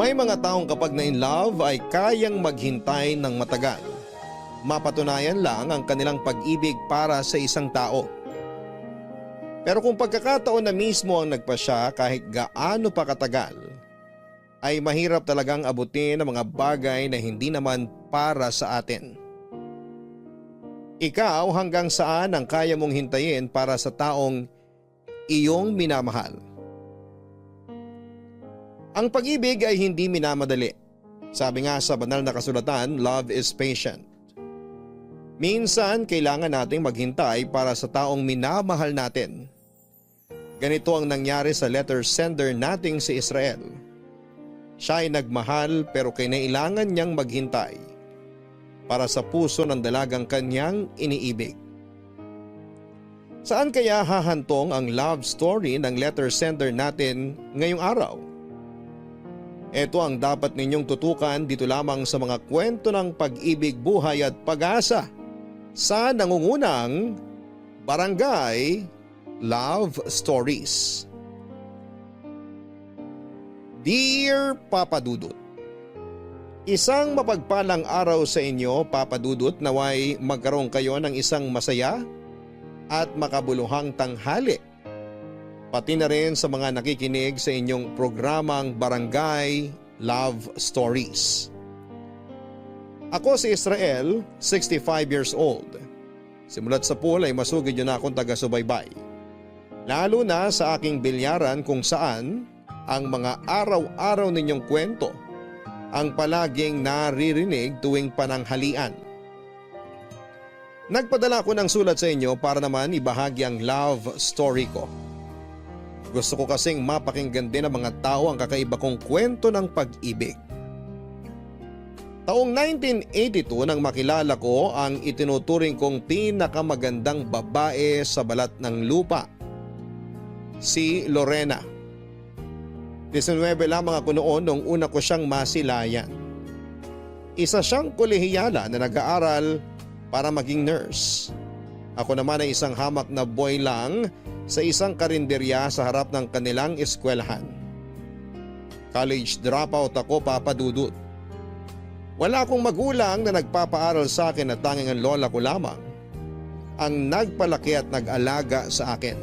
May mga taong kapag na in love ay kayang maghintay ng matagal. Mapatunayan lang ang kanilang pag-ibig para sa isang tao. Pero kung pagkakataon na mismo ang nagpasya kahit gaano pa katagal, ay mahirap talagang abutin ang mga bagay na hindi naman para sa atin. Ikaw hanggang saan ang kaya mong hintayin para sa taong iyong minamahal? Ang pag-ibig ay hindi minamadali. Sabi nga sa banal na kasulatan, love is patient. Minsan kailangan nating maghintay para sa taong minamahal natin. Ganito ang nangyari sa letter sender nating si Israel. Siya ay nagmahal pero kinailangan niyang maghintay para sa puso ng dalagang kanyang iniibig. Saan kaya hahantong ang love story ng letter sender natin ngayong araw? Ito ang dapat ninyong tutukan dito lamang sa mga kwento ng pag-ibig, buhay at pag-asa sa nangungunang Barangay Love Stories. Dear Papa Dudut, isang mapagpalang araw sa inyo, Papa Dudut, naway magkaroon kayo ng isang masaya at makabuluhang tanghali. Pati na rin sa mga nakikinig sa inyong programang Barangay Love Stories. Ako si Israel, 65 years old. Simulat sa pool ay masugid yun na akong taga-subaybay. Lalo na sa aking bilyaran kung saan ang mga araw-araw ninyong kwento ang palaging naririnig tuwing pananghalian. Nagpadala ko ng sulat sa inyo para naman ibahagi ang love story ko. Gusto ko kasing mapakinggan din ng mga tao ang kakaiba kong kwento ng pag-ibig. Taong 1982 nang makilala ko ang itinuturing kong pinakamagandang babae sa balat ng lupa, si Lorena. 19 lamang ako noon nung una ko siyang masilayan. Isa siyang kolehiyala na nag-aaral para maging nurse. Ako naman ay isang hamak na boy lang sa isang karinderya sa harap ng kanilang eskwelahan. College dropout ako, Papa Dudut. Wala akong magulang na nagpapaaral sa akin at tanging ang lola ko lamang ang nagpalaki at nag-alaga sa akin.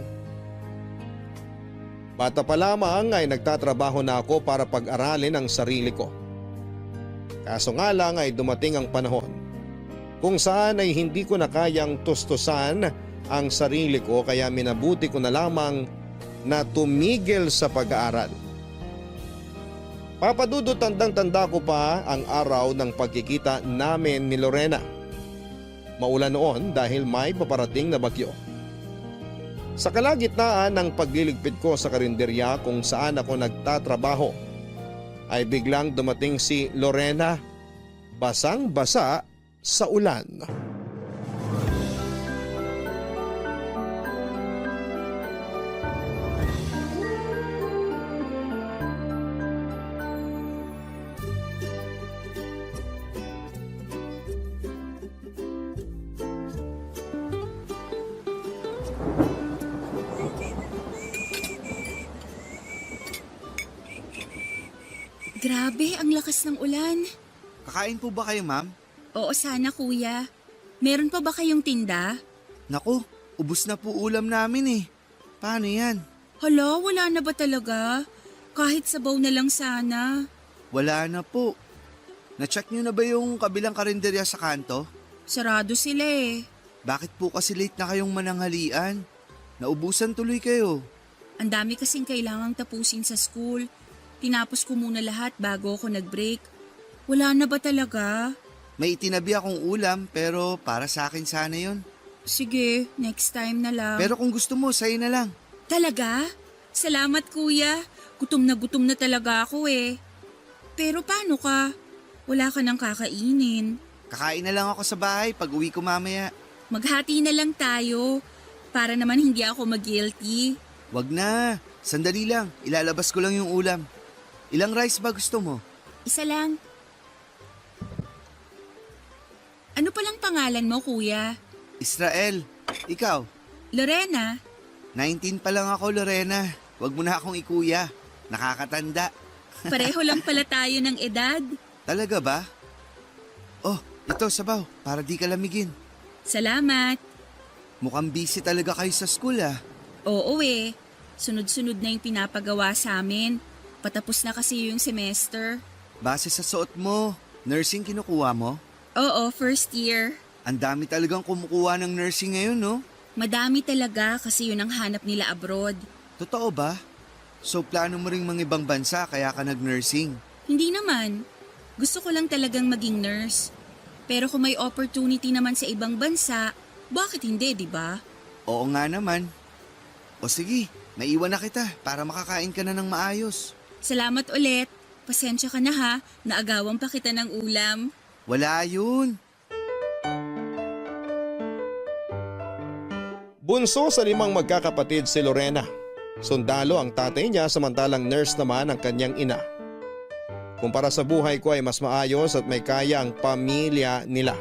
Bata pa lamang ay nagtatrabaho na ako para pag-aralin ang sarili ko. Kaso nga lang ay dumating ang panahon kung saan ay hindi ko na kayang tustusan ang sarili ko kaya minabuti ko na lamang na tumigil sa pag-aaral. Papa Dudut, tandang-tanda ko pa ang araw ng pagkikita namin ni Lorena. Maulan noon dahil may paparating na bagyo. Sa kalagitnaan ng pagliligpit ko sa karinderya kung saan ako nagtatrabaho ay biglang dumating si Lorena, basang-basa sa ulan. Grabe, ang lakas ng ulan. Kakain po ba kayo, ma'am? Oo sana, kuya. Meron pa ba kayong tinda? Naku, ubos na po ulam namin eh. Paano yan? Hala, wala na ba talaga? Kahit sabaw na lang sana. Wala na po. Na-check nyo na ba yung kabilang karinderya sa kanto? Sarado sila eh. Bakit po kasi late na kayong mananghalian? Naubusan tuloy kayo. Ang dami kasing kailangang tapusin sa school. Tinapos ko muna lahat bago ako nag-break. Wala na ba talaga? May itinabi akong ulam pero para sa akin sana yun. Sige, next time na lang. Pero kung gusto mo, sa'yo na lang. Talaga? Salamat kuya. Gutom na talaga ako eh. Pero paano ka? Wala ka nang kakainin. Kakain na lang ako sa bahay pag uwi ko mamaya. Maghati na lang tayo. Para naman hindi ako mag-guilty. Wag na. Sandali lang. Ilalabas ko lang yung ulam. Ilang rice ba gusto mo? Isa lang. Ano palang pangalan mo, kuya? Israel. Ikaw? Lorena. 19 pa lang ako, Lorena. Wag mo na akong ikuya. Nakakatanda. Pareho lang pala tayo ng edad. Talaga ba? Oh, ito sabaw, para di ka lamigin. Salamat. Mukhang busy talaga kayo sa school ah. Oo eh. Sunod-sunod na yung pinapagawa sa amin. Patapos na kasi yung semester. Base sa suot mo, nursing kinukuha mo? Oo, first year. Ang dami talagang kumukuha ng nursing ngayon, no? Madami talaga kasi yun ang hanap nila abroad. Totoo ba? So plano mo ring mga ibang bansa kaya ka nag-nursing? Hindi naman. Gusto ko lang talagang maging nurse. Pero kung may opportunity naman sa ibang bansa, bakit hindi, di ba? Oo nga naman. O sige, maiwan na kita para makakain ka na ng maayos. Salamat ulit. Pasensya ka na ha, naagawan pa kita ng ulam. Wala yun. Bunso sa 5 magkakapatid si Lorena. Sundalo ang tatay niya samantalang nurse naman ang kanyang ina. Kumpara sa buhay ko ay mas maayos at may kaya ang pamilya nila.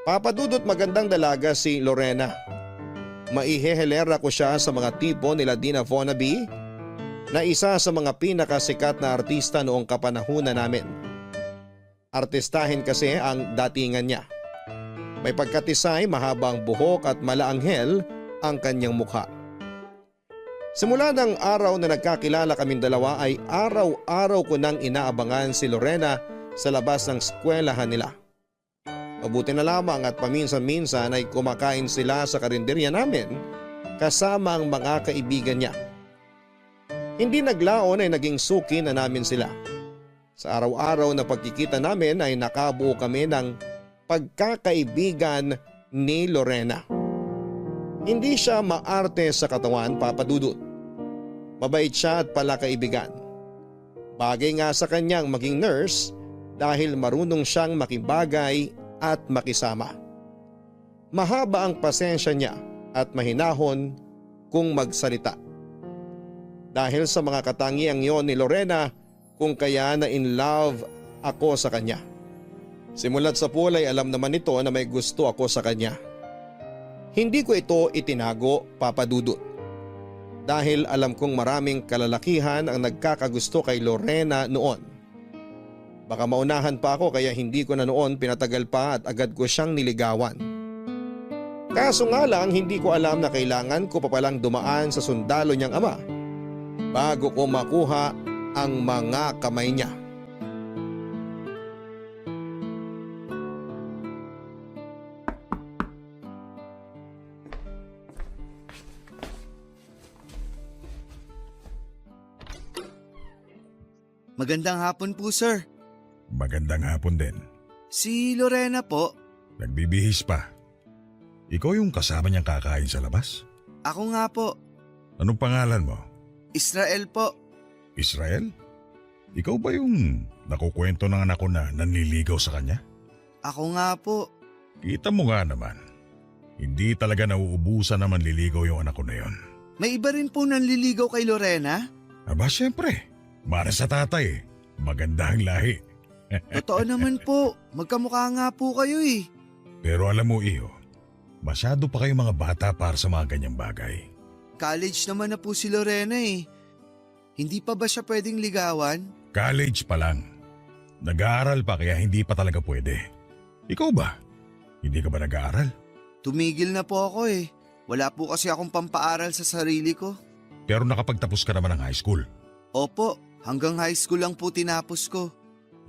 Papadudot magandang dalaga si Lorena. Maihehelera ko siya sa mga tipo nila Dina Vonaby na isa sa mga pinakasikat na artista noong kapanahunan namin. Artistahin kasi ang datingan niya. May pagkatisay, mahabang buhok at malaanghel ang kanyang mukha. Simula ng araw na nagkakilala kaming dalawa ay araw-araw ko nang inaabangan si Lorena sa labas ng eskwelahan nila. Mabuti na lamang at paminsan-minsan ay kumakain sila sa karinderya namin kasama ang mga kaibigan niya. Hindi naglaon ay naging suki na namin sila. Sa araw-araw na pagkikita namin ay nakabuo kami ng pagkakaibigan ni Lorena. Hindi siya maarte sa katawan, papadudot. Mabait siya at palakaibigan. Bagay nga sa kanyang maging nurse dahil marunong siyang makibagay at makisama. Mahaba ang pasensya niya at mahinahon kung magsalita. Dahil sa mga katangiang yon ni Lorena kung kaya na in love ako sa kanya. Simulat sa pool ay alam naman nito na may gusto ako sa kanya. Hindi ko ito itinago, papadudot. Dahil alam kong maraming kalalakihan ang nagkakagusto kay Lorena noon. Baka maunahan pa ako kaya hindi ko na noon pinatagal pa at agad ko siyang niligawan. Kaso nga lang hindi ko alam na kailangan ko pa palang dumaan sa sundalo niyang ama bago ko makuha ang mga kamay niya. Magandang hapon po, sir. Magandang hapon din. Si Lorena po. Nagbibihis pa. Ikaw yung kasama niyang kakain sa labas? Ako nga po. Anong pangalan mo? Israel po. Israel? Ikaw ba yung nakukwento ng anak ko na nanliligaw sa kanya? Ako nga po. Kita mo nga naman. Hindi talaga nauubusan na manliligaw yung anak ko na yon. May iba rin po nanliligaw kay Lorena? Aba syempre, para sa tatay, maganda ang lahi. Totoo naman po. Magkamukha nga po kayo eh. Pero alam mo iyo, masyado pa kayong mga bata para sa mga ganyang bagay. College naman na po si Lorena eh. Hindi pa ba siya pwedeng ligawan? College pa lang. Nag-aaral pa kaya hindi pa talaga pwede. Ikaw ba? Hindi ka ba nag-aaral? Tumigil na po ako eh. Wala po kasi akong pampaaral sa sarili ko. Pero nakapagtapos ka naman ng high school. Opo, hanggang high school lang po tinapos ko.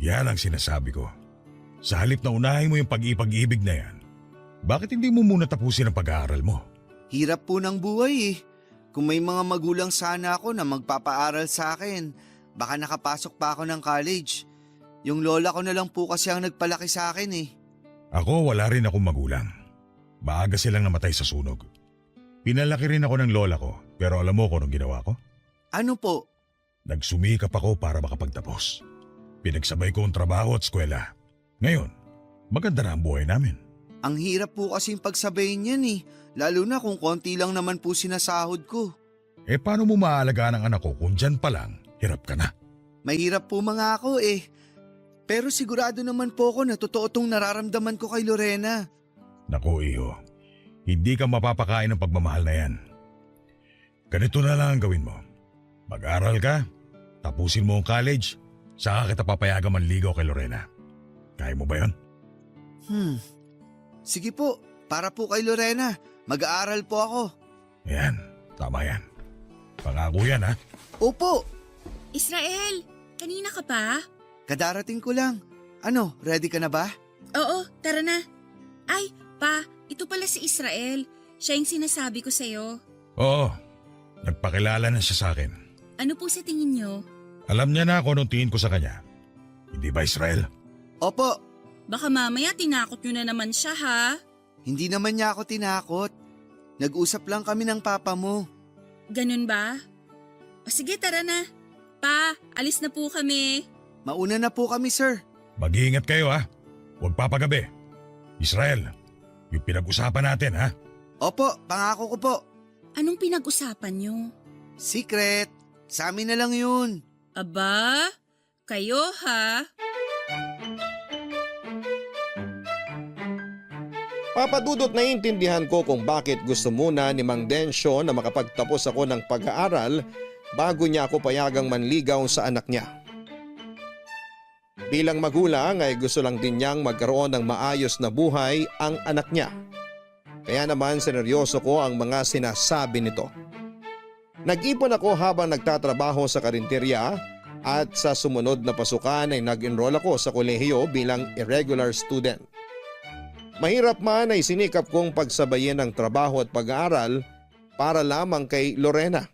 Yan ang sinasabi ko. Sa halip na unahin mo yung pag-ibig na yan, bakit hindi mo muna tapusin ang pag-aaral mo? Hirap po ng buhay eh. Kung may mga magulang sana ako na magpapaaral sa akin, baka nakapasok pa ako ng college. Yung lola ko na lang po kasi ang nagpalaki sa akin eh. Ako wala rin akong magulang. Maaga silang namatay sa sunog. Pinalaki rin ako ng lola ko, pero alam mo kung anong ginawa ko? Ano po? Nagsumikap ako para makapagtapos. Pinagsabay ko ang trabaho at eskwela. Ngayon, maganda na ang buhay namin. Ang hirap po kasing pagsabayin yan eh. Lalo na kung konti lang naman po sinasahod ko. Eh paano mo maaalagaan ang anak ko kung dyan pa lang, hirap ka na? Mahirap po mga ako eh. Pero sigurado naman po ako na totoo tong nararamdaman ko kay Lorena. Naku iyo, hindi ka mapapakain ng pagmamahal na yan. Ganito na lang ang gawin mo. Mag-aral ka, Tapusin mo ang college, saka kita papayagan manligaw kay Lorena. Kaya mo ba yun? Sige po, para po kay Lorena. Mag-aaral po ako. Yan, tama yan. Pangako yan ha. Opo, Israel, kanina ka pa? kadarating ko lang. Ano, ready ka na ba? Oo, tara na. Ay, pa, ito pala si Israel. Siya yung sinasabi ko sa'yo. Oo, nagpakilala na siya sa akin. Ano po sa tingin niyo? Alam niya na ako nung tingin ko sa kanya. Hindi ba Israel? Opo, Baka mamaya tinakot nyo na naman siya ha? hindi naman niya ako tinakot. Nag-usap lang kami ng papa mo. Ganun ba? O sige, tara na. Pa, alis na po kami. Mauna na po kami, sir. Mag-iingat kayo ha. Huwag papagabi. Israel, yung pinag-usapan natin ha. Opo, pangako ko po. Anong pinag-usapan nyo? Secret. Sa amin na lang yun. Aba, kayo ha? Papadudot naiintindihan ko kung bakit gusto muna ni Mang Densyo na makapagtapos ako ng pag-aaral bago niya ako payagang manligaw sa anak niya. Bilang magulang ay gusto lang din niyang magkaroon ng maayos na buhay ang anak niya. Kaya naman sineryoso ko ang mga sinasabi nito. Nag-ipon ako habang nagtatrabaho sa karinterya at sa sumunod na pasukan ay nag-enroll ako sa kolehiyo bilang irregular student. Mahirap man ay sinikap kong pagsabayin ang trabaho at pag-aaral para lamang kay Lorena.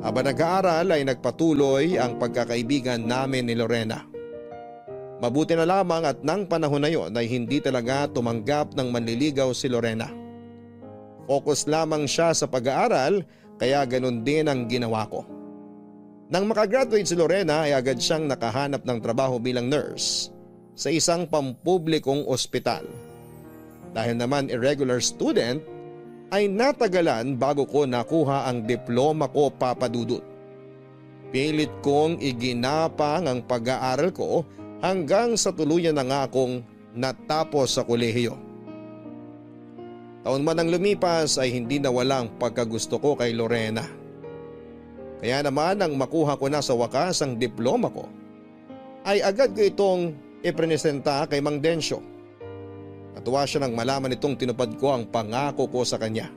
Habang nag-aaral ay nagpatuloy ang pagkakaibigan namin ni Lorena. Mabuti na lamang at nang panahon na yon ay hindi talaga tumanggap ng manliligaw si Lorena. Focus lamang siya sa pag-aaral kaya ganun din ang ginawa ko. Nang makagraduate si Lorena ay agad siyang nakahanap ng trabaho bilang nurse sa isang pampublikong ospital. Dahil naman irregular student ay natagalan bago ko nakuha ang diploma ko, papadudot. Pilit kong iginapang ang pag-aaral ko hanggang sa tuluyan na nga akong natapos sa kolehiyo. Taon man ang lumipas ay hindi nawala ang pagkagusto ko kay Lorena. Kaya naman nang makuha ko na sa wakas ang diploma ko, ay agad ko itong ipresenta kay Mang Densyo. Natuwa siya nang malaman itong tinupad ko ang pangako ko sa kanya.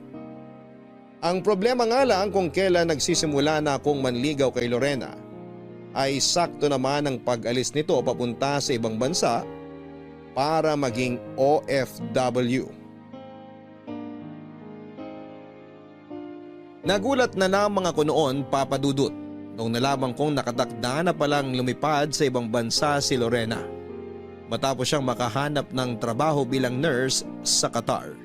Ang problema nga lang kung kailan nagsisimula na akong manligaw kay Lorena ay sakto naman ang pag-alis nito papunta sa ibang bansa para maging OFW. Nagulat na lamang ako noon, papadudot, nung nalaman kong nakatakda na palang lumipad sa ibang bansa si Lorena matapos siyang makahanap ng trabaho bilang nurse sa Qatar.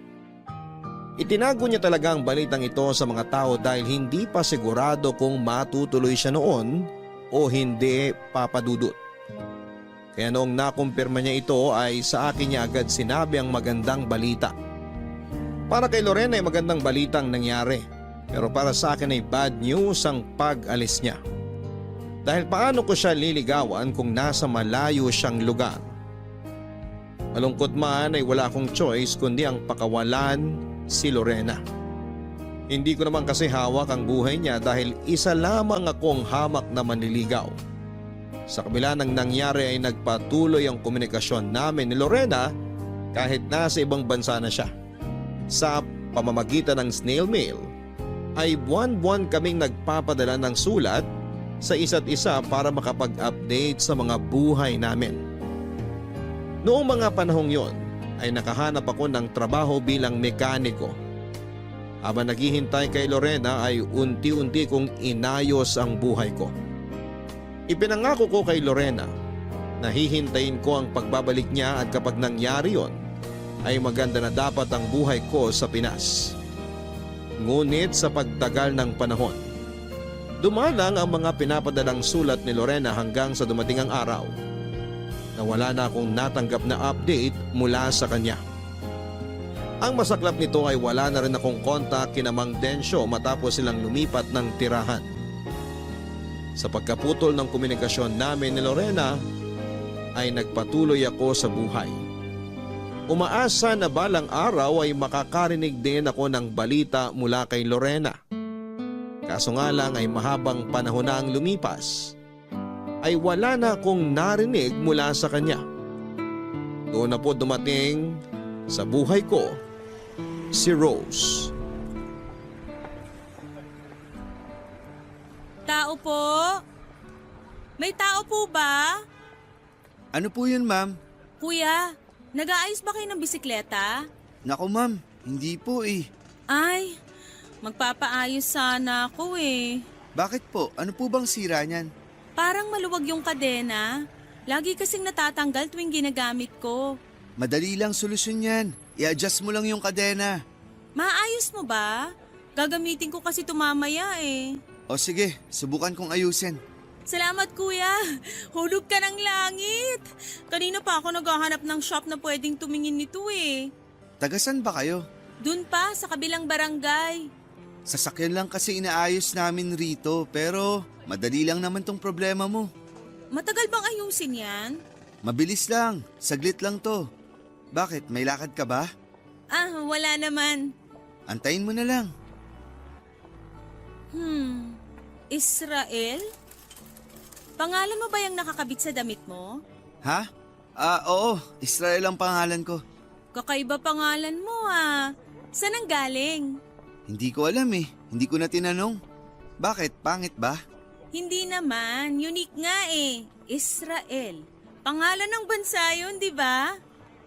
Itinago niya talaga ang balitang ito sa mga tao dahil hindi pa sigurado kung matutuloy siya noon o hindi, papadudot. Kaya noong nakumpirma niya ito ay sa akin niya agad sinabi ang magandang balita. Para kay Lorena ay magandang balitang nangyari, pero para sa akin ay bad news ang pag-alis niya. Dahil paano ko siya liligawan kung nasa malayo siyang lugar? Malungkot man ay wala akong choice kundi ang pakawalan si Lorena. Hindi ko naman kasi hawak ang buhay niya dahil isa lamang akong hamak na manliligaw. Sa kabila ng nangyari ay nagpatuloy ang komunikasyon namin ni Lorena kahit nasa ibang bansa na siya. Sa pamamagitan ng snail mail ay buwan-buwan kaming nagpapadala ng sulat sa isa't isa para makapag-update sa mga buhay namin. Noong mga panahong yon ay nakahanap ako ng trabaho bilang mekaniko. Habang naghihintay kay Lorena ay unti-unti kong inayos ang buhay ko. Ipinangako ko kay Lorena na hihintayin ko ang pagbabalik niya at kapag nangyari yon ay maganda na dapat ang buhay ko sa Pinas. Ngunit sa pagtagal ng panahon, dumalang ang mga pinapadalang sulat ni Lorena hanggang sa dumating ang araw na wala na akong natanggap na update mula sa kanya. Ang masaklap nito ay wala na rin akong kontak kina Mang Densyo matapos silang lumipat ng tirahan. Sa pagkaputol ng komunikasyon namin ni Lorena ay nagpatuloy ako sa buhay. Umaasa na balang araw ay makakarinig din ako ng balita mula kay Lorena. Kaso nga lang ay mahabang panahon na ang lumipas ay wala na akong narinig mula sa kanya. Doon na po dumating sa buhay ko si Rose. Tao po? May tao po ba? Ano po yun, ma'am? Kuya, nag-aayos ba kayo ng bisikleta? Naku, ma'am, hindi po eh. Ay, magpapaayos sana ako eh. Bakit po? Ano po bang sira niyan? Parang maluwag yung kadena. Lagi kasing natatanggal tuwing ginagamit ko. Madali lang solusyon yan. I-adjust mo lang yung kadena. Maayos mo ba? Gagamitin ko kasi tumamaya eh. O sige, subukan kong ayusin. Salamat kuya. Hulog ka ng langit. Kanina pa ako naghahanap ng shop na pwedeng tumingin nito eh. Tagasan ba kayo? Dun pa sa kabilang barangay. Sasakyan lang kasi inaayos namin rito pero madali lang naman tong problema mo. Matagal bang ayusin yan? Mabilis lang, saglit lang to. Bakit, may lakad ka ba? Ah, wala naman. Antayin mo na lang. Israel? Pangalan mo ba yung nakakabit sa damit mo? Ha? Oo, Israel ang pangalan ko. Kakaiba pangalan mo ah. Saan ang galing? Hindi ko alam eh, hindi ko na tinanong. Bakit, pangit ba? Hindi naman, unique nga eh. Israel. Pangalan ng bansa yun, di ba?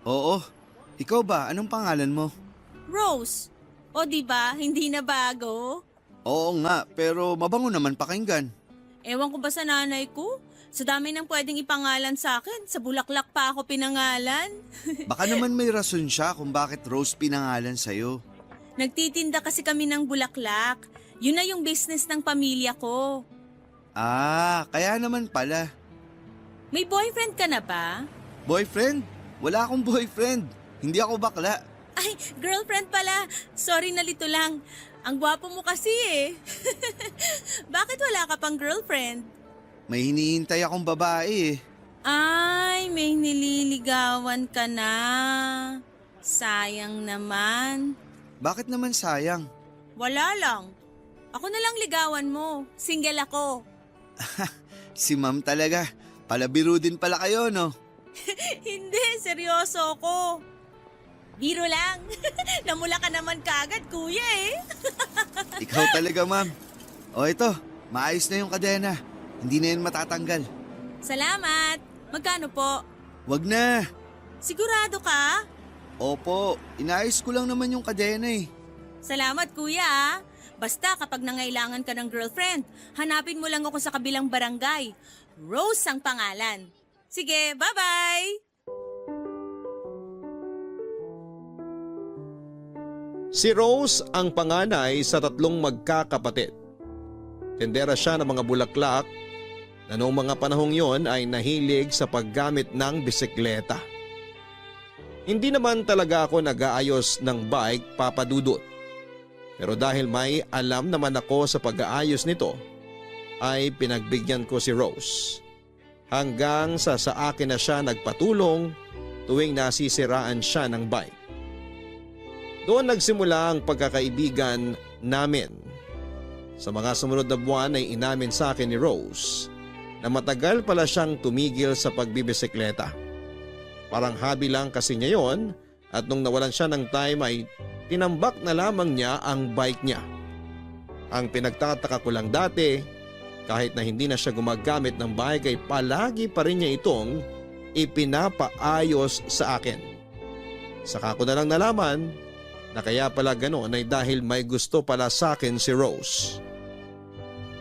Oo, ikaw ba, anong pangalan mo? Rose. O di ba, hindi na bago? Oo nga, pero mabango naman pakinggan. Ewan ko ba sa nanay ko? Sa dami ng pwedeng ipangalan sa akin, sa Bulaklak pa ako pinangalan. Baka naman may rason siya kung bakit Rose pinangalan sa'yo. Nagtitinda kasi kami ng bulaklak. Yun na yung business ng pamilya ko. Ah, kaya naman pala. May boyfriend ka na ba? Boyfriend? Wala akong boyfriend. Hindi ako bakla. Ay, girlfriend pala. Sorry, nalito lang. Ang gwapo mo kasi eh. Bakit wala ka pang girlfriend? May hinihintay akong babae eh. Ay, may nililigawan ka na. Sayang naman. Bakit naman sayang? Wala lang. Ako na lang ligawan mo. Single ako. Si ma'am talaga. Palabiro din pala kayo, no? Hindi, seryoso ako. Biro lang. Namula ka naman kaagad, kuya eh. Ikaw talaga, ma'am. O ito, maayos na yung kadena. Hindi na yan matatanggal. Salamat. Magkano po? Wag na. Sigurado ka? Opo, inaayos ko lang naman yung kadena eh. Salamat, kuya ah. Basta kapag nangailangan ka ng girlfriend, hanapin mo lang ako sa kabilang barangay. Rose ang pangalan. Sige, bye-bye! Si Rose ang panganay sa 3 magkakapatid. Tendera siya ng mga bulaklak na noong mga panahong yon ay nahilig sa paggamit ng bisikleta. Hindi naman talaga ako nag-aayos ng bike, Papa Dudut. Pero dahil may alam naman ako sa pag-aayos nito, ay pinagbigyan ko si Rose. Hanggang sa akin na siya nagpatulong tuwing nasisiraan siya ng bike. Doon nagsimula ang pagkakaibigan namin. Sa mga sumunod na buwan ay inamin sa akin ni Rose na matagal pala siyang tumigil sa pagbibisikleta. Parang hobby lang kasi niya yon at nung nawalan siya ng time ay tinambak na lamang niya ang bike niya. Ang pinagtataka ko lang dati, kahit na hindi na siya gumagamit ng bike ay palagi pa rin niya itong ipinapaayos sa akin. Saka ko na lang nalaman na kaya pala ganoon ay dahil may gusto pala sa akin si Rose.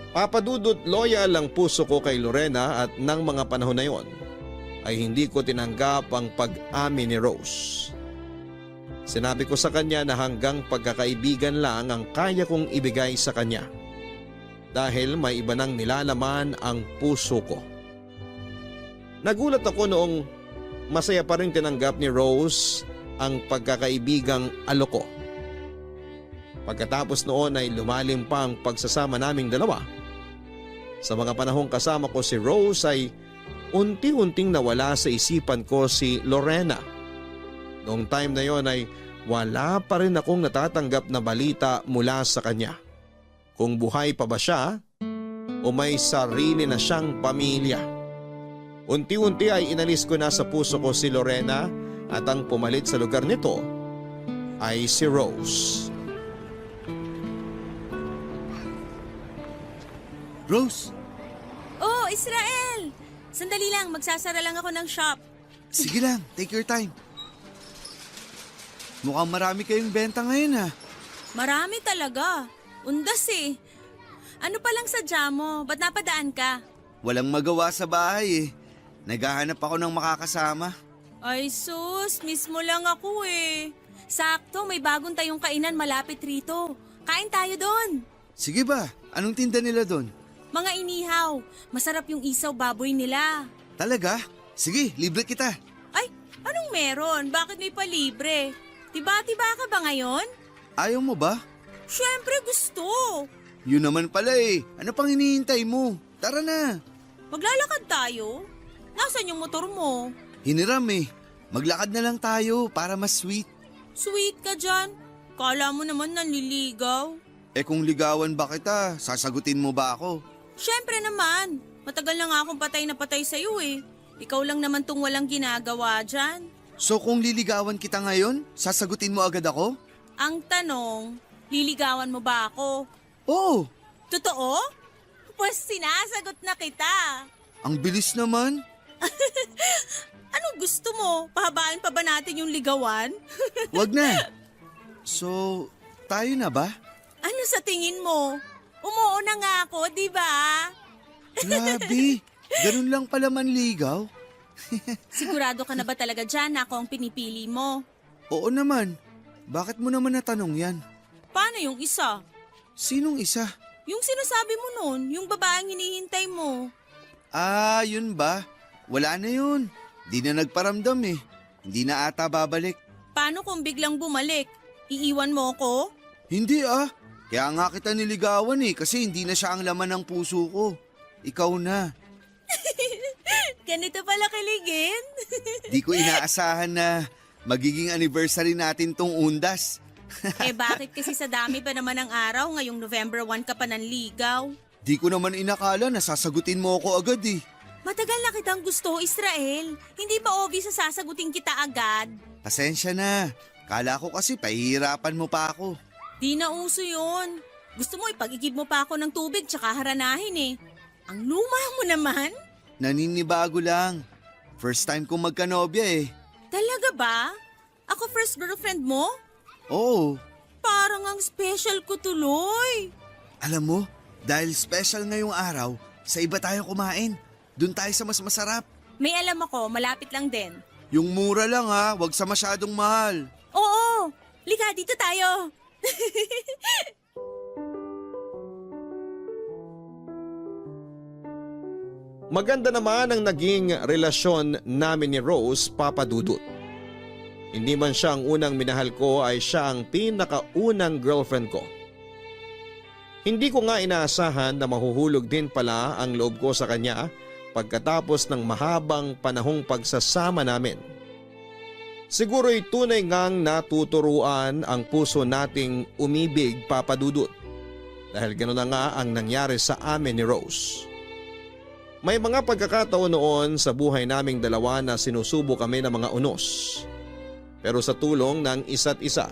Papadudot loyal ang puso ko kay Lorena at ng mga panahon na yon ay hindi ko tinanggap ang pag-amin ni Rose. Sinabi ko sa kanya na hanggang pagkakaibigan lang ang kaya kong ibigay sa kanya dahil may iba nang nilalaman ang puso ko. Nagulat ako noong masaya pa rin tinanggap ni Rose ang pagkakaibigang aloko. Pagkatapos noon ay lumalim pa ang pagsasama naming dalawa. Sa mga panahong kasama ko si Rose ay unti-unting nawala sa isipan ko si Lorena. Noong time na yon ay wala pa rin akong natatanggap na balita mula sa kanya. kung buhay pa ba siya o may sarili na siyang pamilya. Unti-unti ay inalis ko na sa puso ko si Lorena at ang pumalit sa lugar nito ay si Rose. Rose, Oh, Israel! Sandali lang, magsasara lang ako ng shop. sige lang, take your time. Mukhang marami kayong benta ngayon Marami talaga. Undas eh. Ano pa lang sadya mo? Ba't napadaan ka? Walang magawa sa bahay Naghahanap ako ng makakasama. Ay sus, mismo lang ako eh. Sakto, may bagong tayong kainan malapit rito. Kain tayo doon. Sige ba? Anong tinda nila doon? Mga inihaw, masarap yung isaw baboy nila. Talaga? Sige, libre kita. Ay, anong meron? Bakit may palibre? Tiba-tiba ka ba ngayon? Ayaw mo ba? Siyempre gusto. Yun naman pala Ano pang hinihintay mo? Tara na. Maglalakad tayo. Nasaan yung motor mo? Hiniram Maglakad na lang tayo para mas sweet. Sweet ka dyan. Kala mo naman nanliligaw. Kung ligawan ba kita, sasagutin mo ba ako? Siyempre naman. Matagal na nga akong patay na patay sa'yo eh. Ikaw lang naman tong walang ginagawa dyan. So kung liligawan kita ngayon, sasagutin mo agad ako? Ang tanong, liligawan mo ba ako? Oo, Totoo? Pues sinasagot na kita. ang bilis naman. Anong gusto mo? Pahabain pa ba natin yung ligawan? Wag na. So, tayo na ba? Ano sa tingin mo? Umuuna nga ako, di ba? Grabe, ganun lang pala manligaw. Sigurado ka na ba talaga dyan na ako ang pinipili mo? Oo naman. Bakit mo naman natanong yan? Paano yung isa? Sinong isa? Yung sinasabi mo nun, yung babaeng hinihintay mo. Yun ba? Wala na yun. Di na nagparamdam Hindi na ata babalik. Paano kung biglang bumalik? Iiwan mo ko? Hindi Kaya nga kita niligawan kasi hindi na siya ang laman ng puso ko. Ikaw na. Ganito pala kiligin. Di ko inaasahan na magiging anniversary natin tong undas. Bakit kasi sa dami pa naman ng araw ngayong November 1 ka pa nanligaw? Di ko naman inakala na sasagutin mo ako agad Matagal na kitang gusto, Israel. Hindi ba obvious na sasagutin kita agad? Pasensya na. Kala ko kasi pahihirapan mo pa ako. Di na uso yun. Gusto mo ipag-igib mo pa ako ng tubig tsaka haranahin Ang luma mo naman. Naninibago lang. First time kong magkanobya Talaga ba? Ako first girlfriend mo? Oo. Parang ang special ko tuloy. Alam mo, dahil special ngayong araw, sa iba tayo kumain. Doon tayo sa mas masarap. May alam ako, malapit lang din. Yung mura lang wag sa masyadong mahal. Oo, lika dito tayo. Maganda naman ang naging relasyon namin ni Rose, Papa Dudut. Hindi man siya ang unang minahal ko ay siya ang pinakaunang girlfriend ko. Hindi ko nga inaasahan na mahuhulog din pala ang loob ko sa kanya pagkatapos ng mahabang panahong pagsasama namin. Siguro'y tunay ngang natuturuan ang puso nating umibig, Papa Dudut. Dahil gano'n na nga ang nangyari sa amin ni Rose. May mga pagkakataon noon sa buhay naming dalawa na sinusubo kami ng mga unos. Pero sa tulong ng isa't isa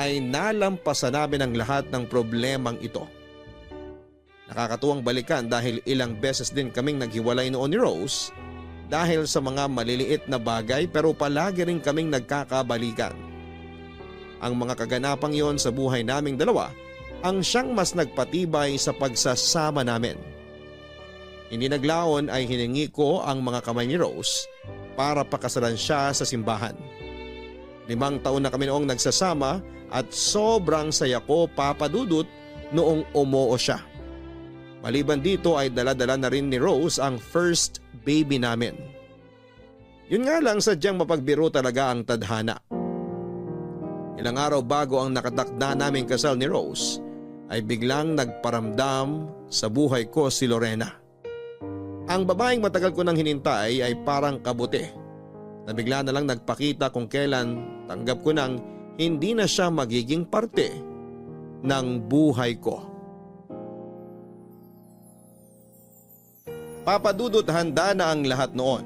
ay nalampasan namin ang lahat ng problemang ito. Nakakatuwang balikan dahil ilang beses din kaming naghiwalay noon ni Rose dahil sa mga maliliit na bagay pero palagi rin kaming nagkakabalikan. Ang mga kaganapang yon sa buhay naming dalawa ang siyang mas nagpatibay sa pagsasama namin. Hindi naglaon ay hiningi ko ang mga kamay ni Rose para pakasalan siya sa simbahan. 5 taon na kami noong nagsasama at sobrang saya ko, Papa Dudut, noong umoo siya. Maliban dito ay dala-dala na rin ni Rose ang first baby namin. Yun nga lang sadyang mapagbiro talaga ang tadhana. Ilang araw bago ang nakatakda naming kasal ni Rose ay biglang nagparamdam sa buhay ko si Lorena. Ang babaeng matagal ko nang hinintay ay parang kabuti na bigla na lang nagpakita kung kailan tanggap ko nang hindi na siya magiging parte ng buhay ko. Papadudot handa na ang lahat noon.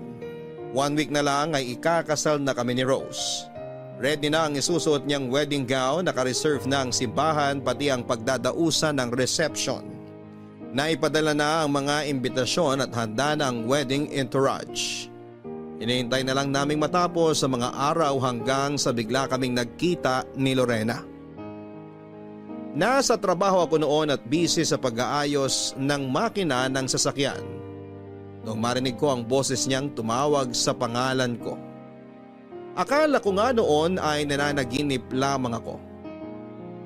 1 week na lang ay ikakasal na kami ni Rose. Ready na ang isusuot niyang wedding gown, naka-reserve na ang simbahan pati ang pagdadausan ng reception. Naipadala na ang mga imbitasyon at handa na ang wedding entourage. Hinihintay na lang naming matapos sa mga araw hanggang sa bigla kaming nagkita ni Lorena. Nasa trabaho ako noon at busy sa pag-aayos ng makina ng sasakyan. Nung marinig ko ang boses niyang tumawag sa pangalan ko. Akala ko nga noon ay nananaginip lamang ako.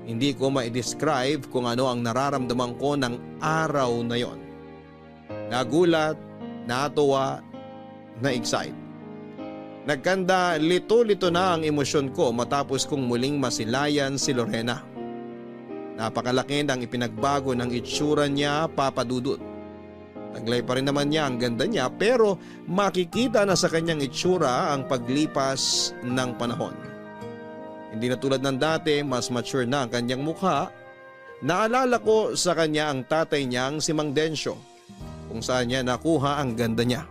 Hindi ko ma-describe kung ano ang nararamdaman ko ng araw na yon. Nagulat, natuwa, na-excite. Nagkanda lito-lito na ang emosyon ko matapos kong muling masilayan si Lorena. Napakalaki ng ipinagbago ng itsura niya, Papa Dudut. Taglay pa rin naman niya ang ganda niya pero makikita na sa kanyang itsura ang paglipas ng panahon. Hindi na tulad ng dati, mas mature na ang kanyang mukha. Naalala ko sa kanya ang tatay niyang si Mang Densyo, kung saan niya nakuha ang ganda niya.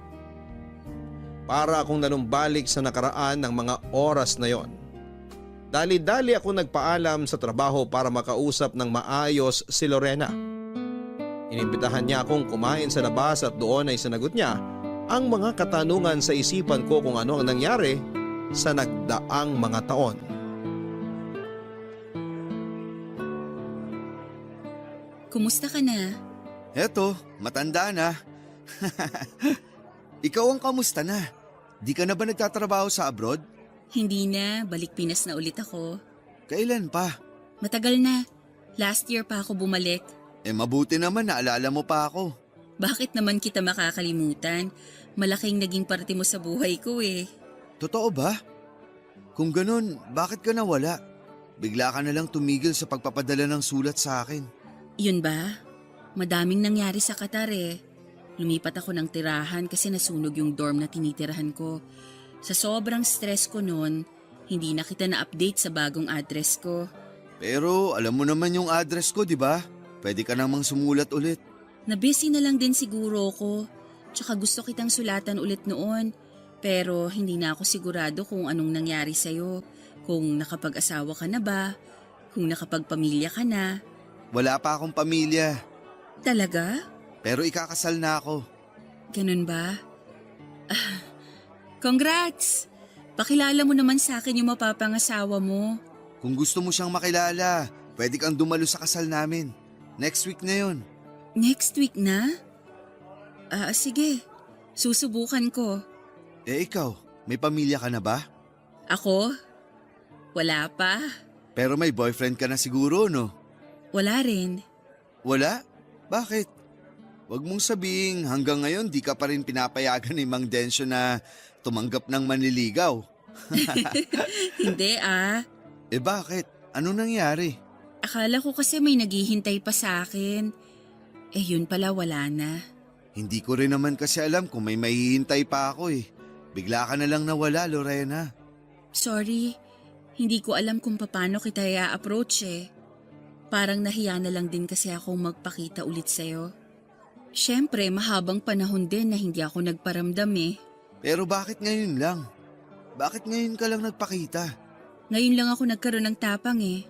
Para akong nanumbalik sa nakaraan ng mga oras na yon. Dali-dali ako nagpaalam sa trabaho para makausap ng maayos si Lorena. Inimbitahan niya akong kumain sa labas at doon ay sinagot niya ang mga katanungan sa isipan ko kung ano ang nangyari sa nagdaang mga taon. Kumusta ka na? Eto, matanda na. Ikaw ang kamusta na? Di ka na ba nagtatrabaho sa abroad? Hindi na, balik Pinas na ulit ako. Kailan pa? Matagal na. Last year pa ako bumalik. Mabuti naman naalala mo pa ako. Bakit naman kita makakalimutan? Malaking naging parte mo sa buhay ko eh. Totoo ba? Kung ganun, bakit ka nawala? Bigla ka na lang tumigil sa pagpapadala ng sulat sa akin. Yun ba? Madaming nangyari sa Qatar eh. Lumipat ako ng tirahan kasi nasunog yung dorm na tinitirahan ko. Sa sobrang stress ko noon, hindi na kita na-update sa bagong address ko. Pero alam mo naman yung address ko, di ba? Pwede ka namang sumulat ulit. Na-busy na lang din siguro ko. Tsaka gusto kitang sulatan ulit noon. Pero hindi na ako sigurado kung anong nangyari sa'yo. Kung nakapag-asawa ka na ba? Kung nakapagpamilya ka na? Wala pa akong pamilya. Talaga? Pero ikakasal na ako. Ganun ba? Congrats! Pakilala mo naman sa akin yung mapapangasawa mo. Kung gusto mo siyang makilala, pwede kang dumalo sa kasal namin. Next week na yun. Next week na? Sige. Susubukan ko. Ikaw, may pamilya ka na ba? Ako? Wala pa. Pero may boyfriend ka na siguro, no? Wala rin. Wala? Bakit? Huwag mong sabihing hanggang ngayon di ka pa rin pinapayagan ni Mang Densyo na tumanggap ng manliligaw. Hindi Bakit? Ano nangyari? Akala ko kasi may naghihintay pa sa akin. Yun pala wala na. Hindi ko rin naman kasi alam kung may mahihintay pa ako eh. Bigla ka na lang nawala, Lorena. Sorry, hindi ko alam kung paano kita i-approach eh. Parang nahiya na lang din kasi akong magpakita ulit sa'yo. Siyempre, mahabang panahon din na hindi ako nagparamdam eh. Pero bakit ngayon lang? Bakit ngayon ka lang nagpakita? Ngayon lang ako nagkaroon ng tapang eh.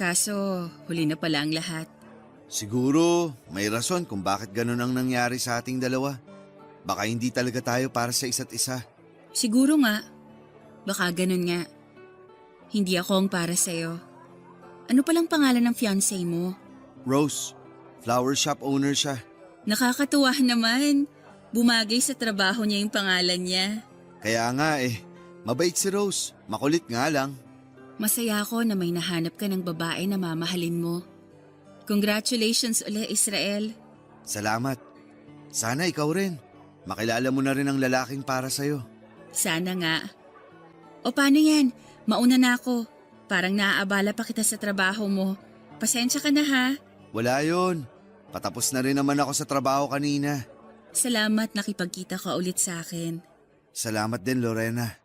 Kaso, huli na pala ang lahat. Siguro, may rason kung bakit ganun ang nangyari sa ating dalawa. Baka hindi talaga tayo para sa isa't isa. Siguro nga. Baka ganun nga. Hindi ako ang para sa'yo. Ano palang pangalan ng fiancé mo? Rose, flower shop owner siya. Nakakatuwa naman. Bumagay sa trabaho niya yung pangalan niya. Kaya nga mabait si Rose, makulit nga lang. Masaya ako na may nahanap ka ng babae na mamahalin mo. Congratulations ulit, Israel. Salamat. Sana ikaw rin. Makilala mo na rin ang lalaking para sa'yo. Sana nga. O paano yan? Mauna na ako. Parang naaabala pa kita sa trabaho mo. Pasensya ka na ha. Wala yon. Patapos na rin naman ako sa trabaho kanina. Salamat nakipagkita ka ulit sa akin. Salamat din, Lorena.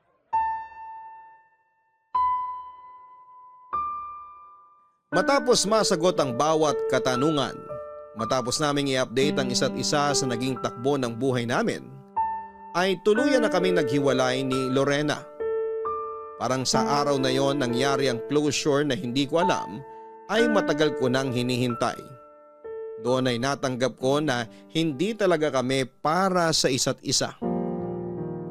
Matapos masagot ang bawat katanungan, Matapos naming i-update ang isa't isa sa naging takbo ng buhay namin, ay tuluyan na kaming naghiwalay ni Lorena. Parang sa araw na yon nangyari ang closure na hindi ko alam ay matagal ko nang hinihintay. Doon ay natanggap ko na hindi talaga kami para sa isa't isa.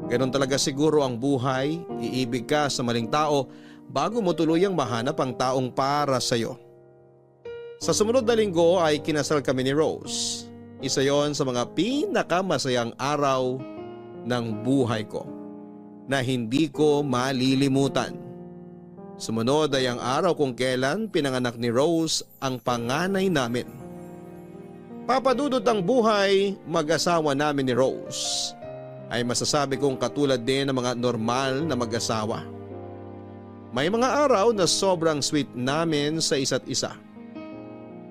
Ganon talaga siguro ang buhay, iibig ka sa maling tao bago mo tuluyang mahanap ang taong para sa'yo. Sa sumunod na linggo ay kinasal kami ni Rose. Isa yon sa mga pinakamasayang araw ng buhay ko na hindi ko malilimutan. Sumunod ay ang araw kung kailan pinanganak ni Rose ang panganay namin. Papadudot ang buhay mag-asawa namin ni Rose ay masasabi kong katulad din ng mga normal na mag-asawa. May mga araw na sobrang sweet namin sa isa't isa.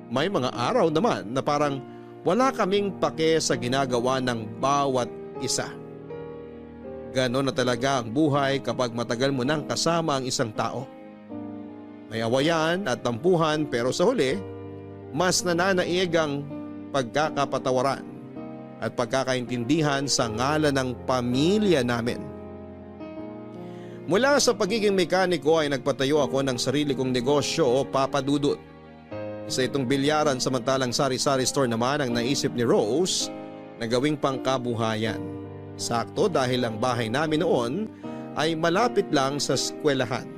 May mga araw naman na parang wala kaming pake sa ginagawa ng bawat isa. Ganon na talaga ang buhay kapag matagal mo nang kasama ang isang tao. May awayan at tampuhan pero sa huli, mas nananaig ang pagkakapatawaran at pagkakaintindihan sa ngalan ng pamilya namin. Mula sa pagiging mekaniko ay nagpatayo ako ng sarili kong negosyo o papadudot. Isa itong bilyaran samantalang sari-sari store naman ang naisip ni Rose na gawing pangkabuhayan. Sakto dahil ang bahay namin noon ay malapit lang sa eskwelahan.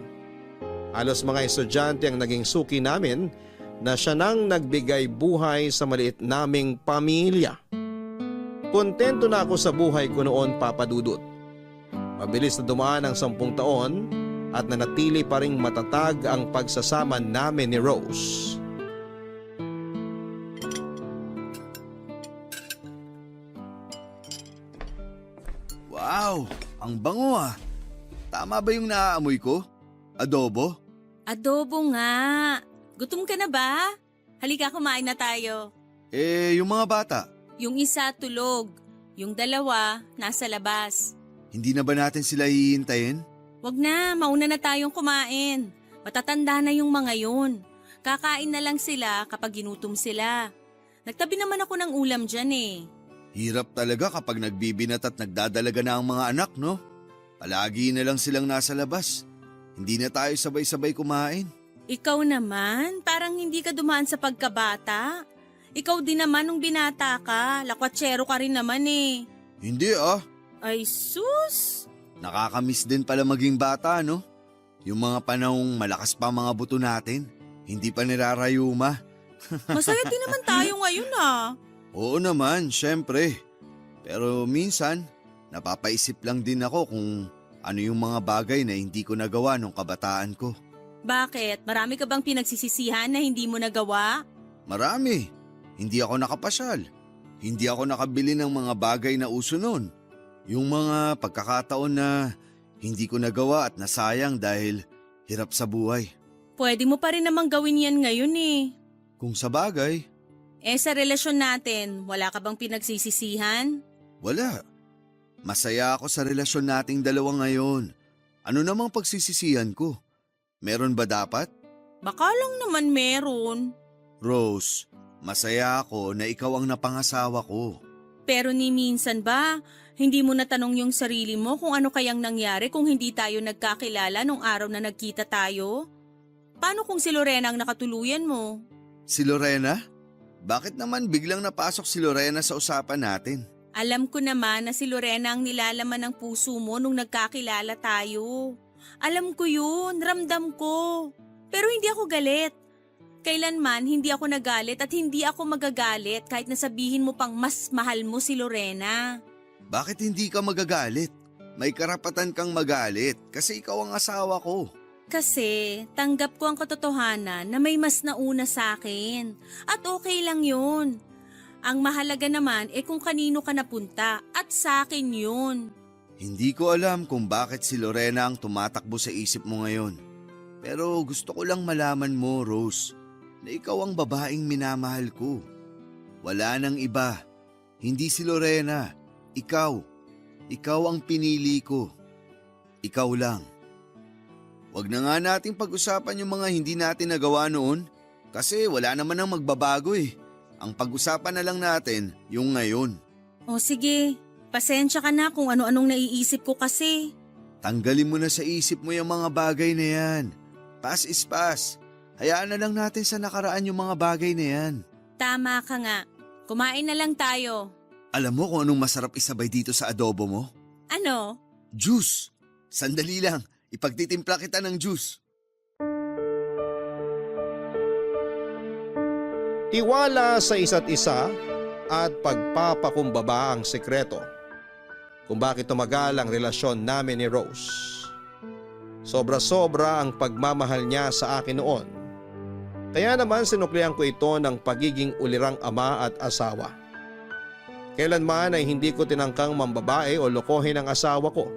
Halos mga estudyante ang naging suki namin na siya nang nagbigay buhay sa maliit naming pamilya. Kontento na ako sa buhay ko noon, papadudot. Mabilis na dumaan ang 10 taon at nanatili pa ring matatag ang pagsasama namin ni Rose. Wow, ang bango ah. Tama ba yung naaamoy ko? Adobo? Adobo nga. Gutom ka na ba? Halika, kumain na tayo. Yung mga bata, Yung isa tulog, yung dalawa nasa labas. hindi na ba natin sila hihintayin? Wag na, mauna na tayong kumain. Matatanda na yung mga yun. Kakain na lang sila kapag ginutom sila. Nagtabi naman ako ng ulam dyan eh. Hirap talaga kapag nagbibinat at nagdadalaga na ang mga anak, no? Palagi na lang silang nasa labas. Hindi na tayo sabay-sabay kumain. Ikaw naman, parang hindi ka dumaan sa pagkabata. Ikaw din naman nung binata ka, lakwatsero ka rin naman eh. Hindi ah. Ay sus! Nakakamiss din pala maging bata, no? Yung mga panahong malakas pa mga buto natin, hindi pa nirarayuma. Masaya din naman tayo ngayon ah. Oo naman, syempre. Pero minsan, napapaisip lang din ako kung ano yung mga bagay na hindi ko nagawa nung kabataan ko. Bakit? Marami ka bang pinagsisisihan na hindi mo nagawa? Marami. Hindi ako nakapasyal. Hindi ako nakabili ng mga bagay na uso nun. Yung mga pagkakataon na hindi ko nagawa at nasayang dahil hirap sa buhay. Pwede mo pa rin namang gawin yan ngayon eh. Kung sa bagay, Sa relasyon natin, wala ka bang pinagsisisihan? wala. Masaya ako sa relasyon nating dalawa ngayon. Ano namang pagsisisihan ko? Meron ba dapat? Baka lang naman meron. Rose, masaya ako na ikaw ang napangasawa ko. Pero ni minsan ba, hindi mo natanong yung sarili mo kung ano kayang nangyari kung hindi tayo nagkakilala nung araw na nagkita tayo? Paano kung si Lorena ang nakatuluyan mo? Si Lorena? Bakit naman biglang napasok si Lorena sa usapan natin? Alam ko naman na si Lorena ang nilalaman ng puso mo nung nagkakilala tayo. Alam ko yun, ramdam ko. Pero hindi ako galit. Kailanman hindi ako nagalit at hindi ako magagalit kahit nasabihin mo pang mas mahal mo si Lorena. Bakit hindi ka magagalit? May karapatan kang magalit kasi ikaw ang asawa ko. Kasi tanggap ko ang katotohanan na may mas nauna sa akin. At okay lang yun. Ang mahalaga naman kung kanino ka napunta at sa akin yun. Hindi ko alam kung bakit si Lorena ang tumatakbo sa isip mo ngayon. Pero gusto ko lang malaman mo, Rose, na ikaw ang babaeng minamahal ko. Wala nang iba. Hindi si Lorena. Ikaw. Ikaw ang pinili ko. Ikaw lang. Huwag na nga nating pag-usapan yung mga hindi natin nagawa noon kasi wala naman ang magbabago eh. Ang pag-usapan na lang natin yung ngayon. O sige, pasensya ka na kung ano-anong naiisip ko kasi. Tanggalin mo na sa isip mo yung mga bagay na yan. Past is past. Hayaan na lang natin sa nakaraan yung mga bagay na yan. Tama ka nga. Kumain na lang tayo. Alam mo kung anong masarap isabay dito sa adobo mo? Ano? Juice. Sandali lang, ipagtitimpla kita ng juice. Tiwala sa isa't isa at pagpapakumbaba ang sekreto kung bakit tumagal ang relasyon namin ni Rose. Sobra-sobra ang pagmamahal niya sa akin noon. Kaya naman sinuklian ko ito ng pagiging ulirang ama at asawa. Kailanman ay hindi ko tinangkang mambabae o lokohin ang asawa ko.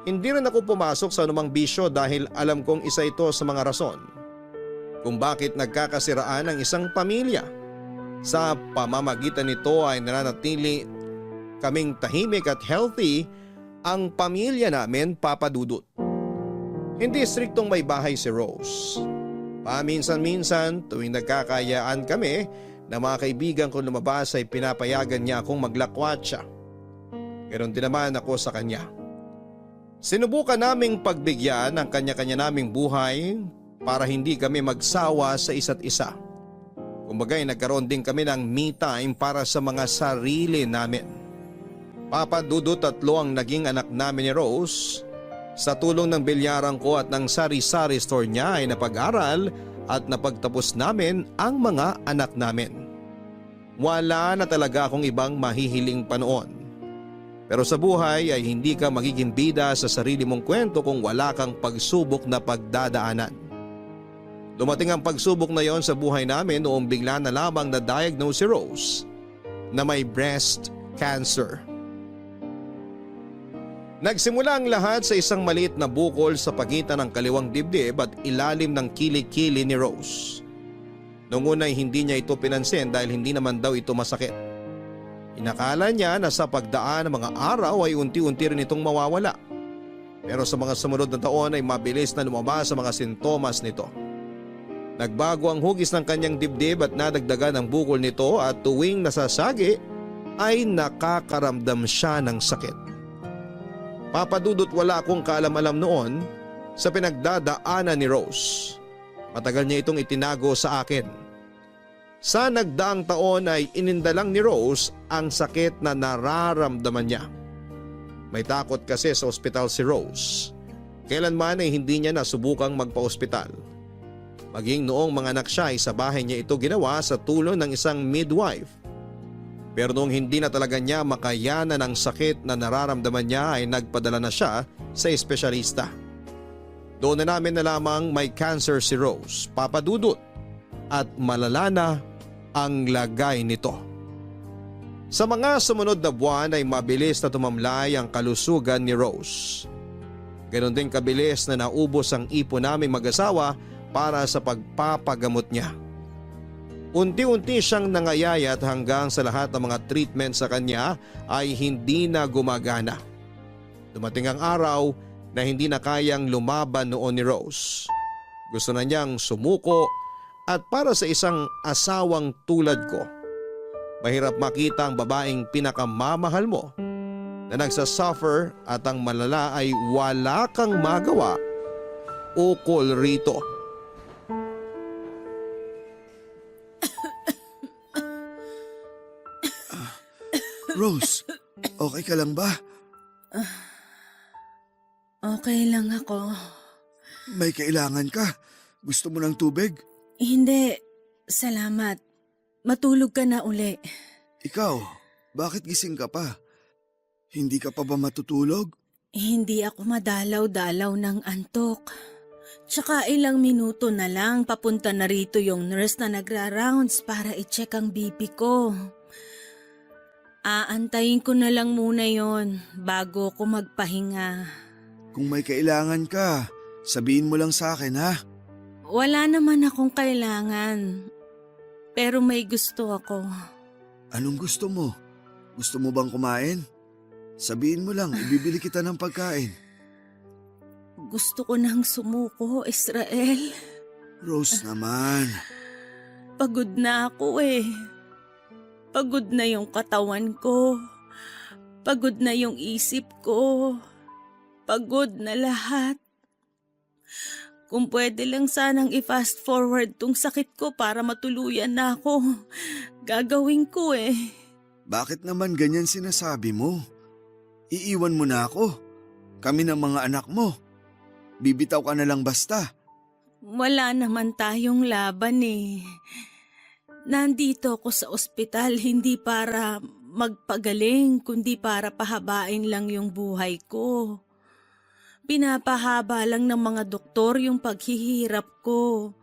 Hindi rin ako pumasok sa anumang bisyo dahil alam kong isa ito sa mga rason kung bakit nagkakasiraan ang isang pamilya. Sa pamamagitan nito ay nananatili kaming tahimik at healthy ang pamilya namin, Papa Dudut. Hindi striktong may bahay si Rose. Paminsan-minsan tuwing nagkakayaan kami na mga kaibigan ko lumabas ay pinapayagan niya akong maglakwatsa. Ganon din naman ako sa kanya. Sinubukan naming pagbigyan ang kanya-kanya naming buhay para hindi kami magsawa sa isa't isa. Kumbaga'y nagkaroon din kami ng me time para sa mga sarili namin. Papa Dudut, 3 ang naging anak namin ni Rose. Sa tulong ng bilyaran ko at ng sari-sari store niya ay napag-aral at napagtapos namin ang mga anak namin. Wala na talaga akong ibang mahihiling pa noon. Pero sa buhay ay hindi ka magiging bida sa sarili mong kwento kung wala kang pagsubok na pagdadaanan. Dumating ang pagsubok na yon sa buhay namin noong bigla na lamang na-diagnose si Rose na may breast cancer. Nagsimula ang lahat sa isang maliit na bukol sa pagitan ng kaliwang dibdib at ilalim ng kilikili ni Rose. Noong una ay hindi niya ito pinansin dahil hindi naman daw ito masakit. Inakala niya na sa pagdaan ng mga araw ay unti-unti rin itong mawawala. Pero sa mga sumunod na taon ay mabilis na lumabas sa mga sintomas nito. Nagbago ang hugis ng kanyang dibdib at nadagdagan ang bukol nito at tuwing nasasagi ay nakakaramdam siya ng sakit. Papa Dudut, wala akong kaalam-alam noon sa pinagdadaanan ni Rose. Matagal niya itong itinago sa akin. Sa nagdaang taon ay inindalang ni Rose ang sakit na nararamdaman niya. May takot kasi sa ospital si Rose. Kailanman ay hindi niya nasubukang magpa-ospital. Maging noong mga anak siya ay sa bahay niya ito ginawa sa tulong ng isang midwife. Pero noong hindi na talaga niya makayanan ang sakit na nararamdaman niya ay nagpadala na siya sa espesyalista. Doon na namin nalamang may cancer si Rose, Papa Dudut, at malala na ang lagay nito. Sa mga sumunod na buwan ay mabilis na tumamlay ang kalusugan ni Rose. Ganon din kabilis na naubos ang ipon naming mag-asawa para sa pagpapagamot niya. Unti-unti siyang nangayayat hanggang sa lahat ng mga treatment sa kanya ay hindi na gumagana. Dumating ang araw na hindi na kayang lumaban noon ni Rose. Gusto na niyang sumuko at para sa isang asawang tulad ko, mahirap makita ang babaeng pinakamamahal mo na nagsasuffer at ang malala ay wala kang magawa ukol rito. Rose, okay ka lang ba? Okay lang ako. May kailangan ka? Gusto mo ng tubig? Hindi, salamat. Matulog ka na uli. Ikaw, bakit gising ka pa? Hindi ka pa ba matutulog? Hindi ako madalaw-dalaw ng antok. Tsaka ilang minuto na lang papunta na rito yung nurse na nagra-rounds para i-check ang BP ko. Aantayin ko na lang muna yon bago ko magpahinga. Kung may kailangan ka, sabihin mo lang sa akin ha. Wala naman akong kailangan. Pero may gusto ako. Anong gusto mo? Gusto mo bang kumain? Sabihin mo lang, ibibili kita ng pagkain. Gusto ko nang sumuko, Israel. Rose naman. Pagod na ako eh. Pagod na yung katawan ko. Pagod na yung isip ko. Pagod na lahat. Kung pwede lang sanang i-fast forward tong sakit ko para matuluyan na ako, gagawin ko eh. Bakit naman ganyan sinasabi mo? Iiwan mo na ako. Kami ng mga anak mo. Bibitaw ka na lang basta. Wala naman tayong laban eh. Nandito ako sa ospital hindi para magpagaling kundi para pahabain lang yung buhay ko. Pinapahaba lang ng mga doktor yung paghihirap ko.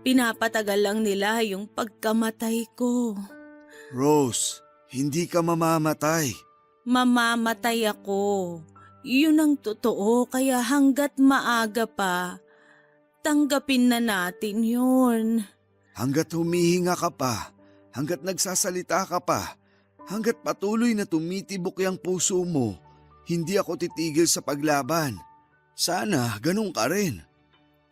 Pinapatagal lang nila yung pagkamatay ko. Rose, hindi ka mamamatay. Mamamatay ako. Yun ang totoo kaya hanggat maaga pa, tanggapin na natin yun. Hanggat humihinga ka pa, hanggat nagsasalita ka pa, hanggat patuloy na tumitibok yung puso mo, hindi ako titigil sa paglaban. Sana ganun ka rin.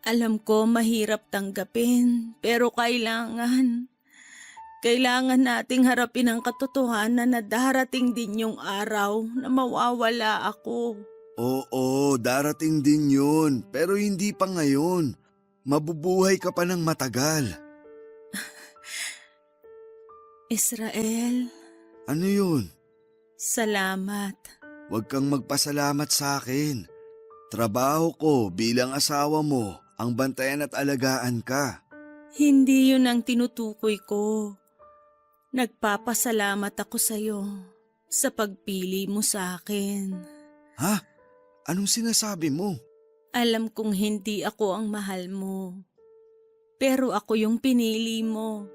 Alam ko mahirap tanggapin, pero kailangan nating harapin ang katotohanan na darating din yung araw na mawawala ako. Oo, darating din yun, pero hindi pa ngayon. Mabubuhay ka pa ng matagal. Israel, Ano yun? salamat. Huwag kang magpasalamat sa akin. Trabaho ko bilang asawa mo ang bantayan at alagaan ka. Hindi yun ang tinutukoy ko. Nagpapasalamat ako sa'yo sa pagpili mo sa akin. Ha? Anong sinasabi mo? Alam kong hindi ako ang mahal mo. Pero ako yung pinili mo.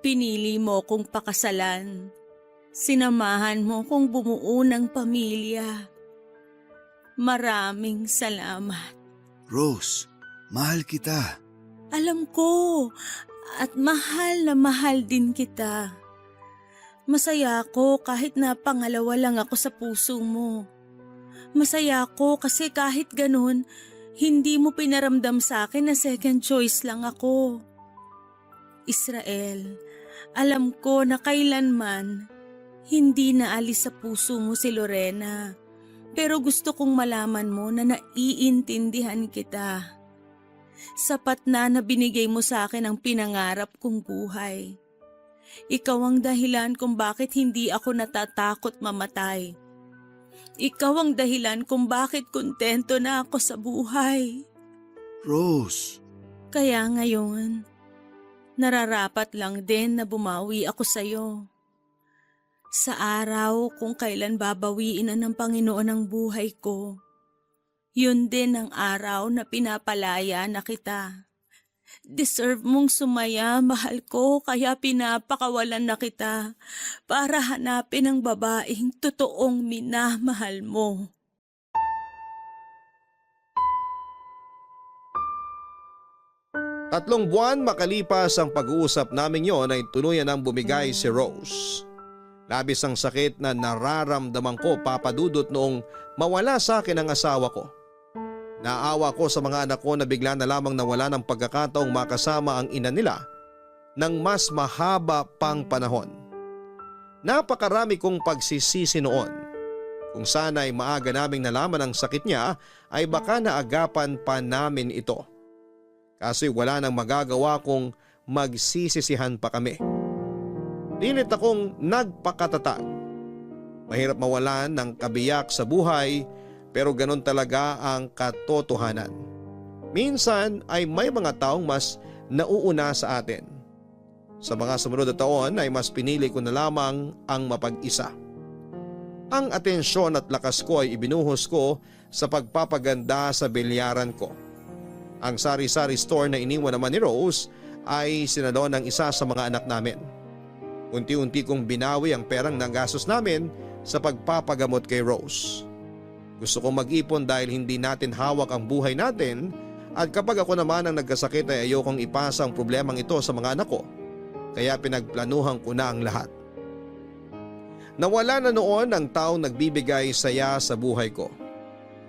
Pinili mo kong pakasalan. Sinamahan mo kong bumuo ng pamilya. Maraming salamat. Rose, mahal kita. Alam ko at mahal na mahal din kita. Masaya ako kahit na pangalawa lang ako sa puso mo. Masaya ako kasi kahit ganun, hindi mo pinaramdam sa akin na second choice lang ako. Israel, alam ko na kailanman hindi naalis sa puso mo si Lorena. Pero gusto kong malaman mo na naiintindihan kita. Sapat na binigay mo sa akin ang pinangarap kong buhay. Ikaw ang dahilan kung bakit hindi ako natatakot mamatay. Ikaw ang dahilan kung bakit kontento na ako sa buhay. Rose, Kaya ngayon, nararapat lang din na bumawi ako sa'yo. Sa araw kung kailan babawiin na ng Panginoon ang buhay ko, yun din ang araw na pinapalaya na kita. Deserve mong sumaya, mahal ko, kaya pinapakawalan na kita para hanapin ang babaeng totoong minamahal mo. Tatlong buwan makalipas ang pag-uusap namin yon ay tuluyan ang bumigay si Rose. Labis ang sakit na nararamdaman ko, Papa Dudut, noong mawala sa akin ang asawa ko. Naawa ko sa mga anak ko na bigla na lamang nawala ng pagkakataong makasama ang ina nila ng mas mahaba pang panahon. Napakarami kong pagsisisi noon. Kung sana ay maaga naming nalaman ang sakit niya ay baka naagapan pa namin ito. Kasi wala nang magagawa kung magsisisihan pa kami. Pilit akong nagpakatatag. Mahirap mawalan ng kabiyak sa buhay pero ganun talaga ang katotohanan. Minsan ay may mga taong mas nauuna sa atin. Sa mga sumunod na taon ay mas pinili ko na lamang ang mapag-isa. Ang atensyon at lakas ko ay ibinuhos ko sa pagpapaganda sa bilyaran ko. Ang sari-sari store na iniwan naman ni Rose ay sinalo ng isa sa mga anak namin. Unti-unti kong binawi ang perang nagastos namin sa pagpapagamot kay Rose. Gusto kong mag-ipon dahil hindi natin hawak ang buhay natin at kapag ako naman ang nagkasakit ay ayokong ipasa ang problemang ito sa mga anak ko. Kaya pinagplanuhan ko na ang lahat. Nawala na noon ang taong nagbibigay saya sa buhay ko.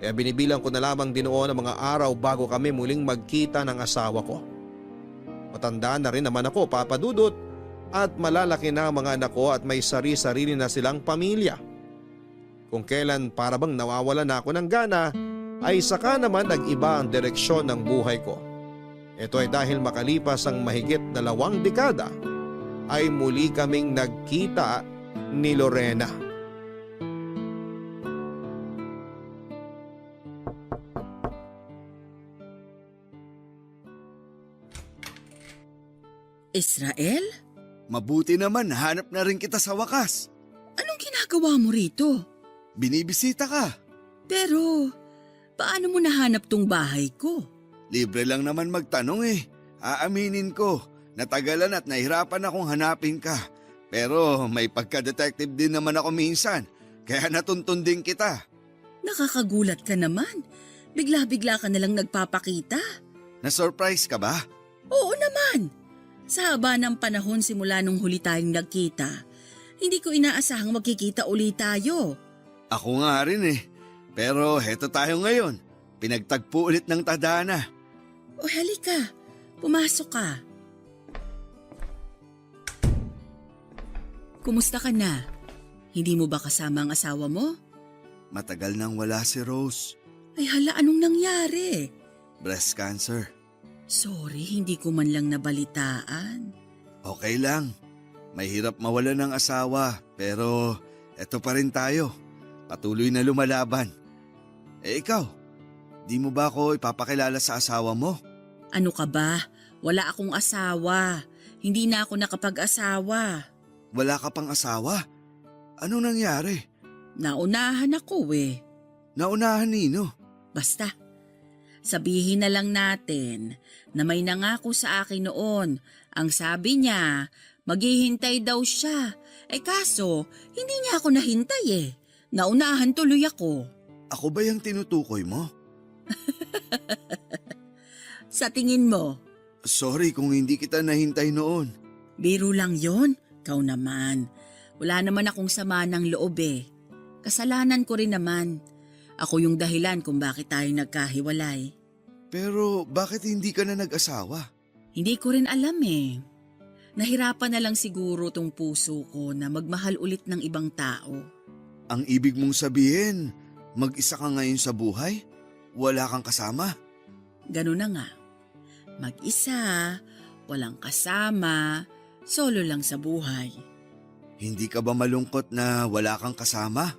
Kaya binibilang ko na lamang din noon ang mga araw bago kami muling magkita ng asawa ko. Matanda na rin naman ako, Papa Dudut, at malalaki na ang mga anak ko at may sari-sarili na silang pamilya. Kung kailan para bang nawawala na ako ng gana, ay saka naman nag-iba ang direksyon ng buhay ko. Ito ay dahil makalipas ang mahigit 2 dekada ay muli kaming nagkita ni Lorena. Israel? Mabuti naman, hanap na rin kita sa wakas. Anong ginagawa mo rito? Binibisita ka. Pero, paano mo nahanap tong bahay ko? Libre lang naman magtanong eh. Aaminin ko, natagalan at nahirapan akong hanapin ka. Pero may pagka-detective din naman ako minsan, kaya natuntun din kita. Nakakagulat ka naman. Bigla-bigla ka nalang nagpapakita. Na-surprise ka ba? Oo naman. Sa haba ng panahon simula nung huli tayong nagkita, hindi ko inaasahang magkikita ulit tayo. Ako nga rin eh. Pero heto tayo ngayon. Pinagtagpo ulit ng tadhana. O halika, pumasok ka. Kumusta ka na? Hindi mo ba kasama ang asawa mo? Matagal nang wala si Rose. Ay hala, anong nangyari? Breast cancer. Sorry, hindi ko man lang nabalitaan. Okay lang. Mahirap mawala ng asawa pero eto pa rin tayo. Patuloy na lumalaban. Eh ikaw, di mo ba ako ipapakilala sa asawa mo? Ano ka ba? Wala akong asawa. Hindi na ako nakapag-asawa. Wala ka pang asawa? Anong nangyari? Naunahan ako eh. Naunahan nino? Basta, sabihin na lang natin na may nangako sa akin noon. Ang sabi niya, maghihintay daw siya. Eh kaso, hindi niya ako nahintay eh. Naunahan tuloy ako. Ako ba yung tinutukoy mo? Sa tingin mo, Sorry kung hindi kita nahintay noon. biro lang yon. Kau naman. Wala naman akong sama ng loob eh. Kasalanan ko rin naman. Ako yung dahilan kung bakit tayo nagkahiwalay. Pero bakit hindi ka na nag-asawa? Hindi ko rin alam eh. Nahirapan na lang siguro tong puso ko na magmahal ulit ng ibang tao. Ang ibig mong sabihin, mag-isa ka ngayon sa buhay? Wala kang kasama? Ganun na nga. Mag-isa, walang kasama, solo lang sa buhay. Hindi ka ba malungkot na wala kang kasama?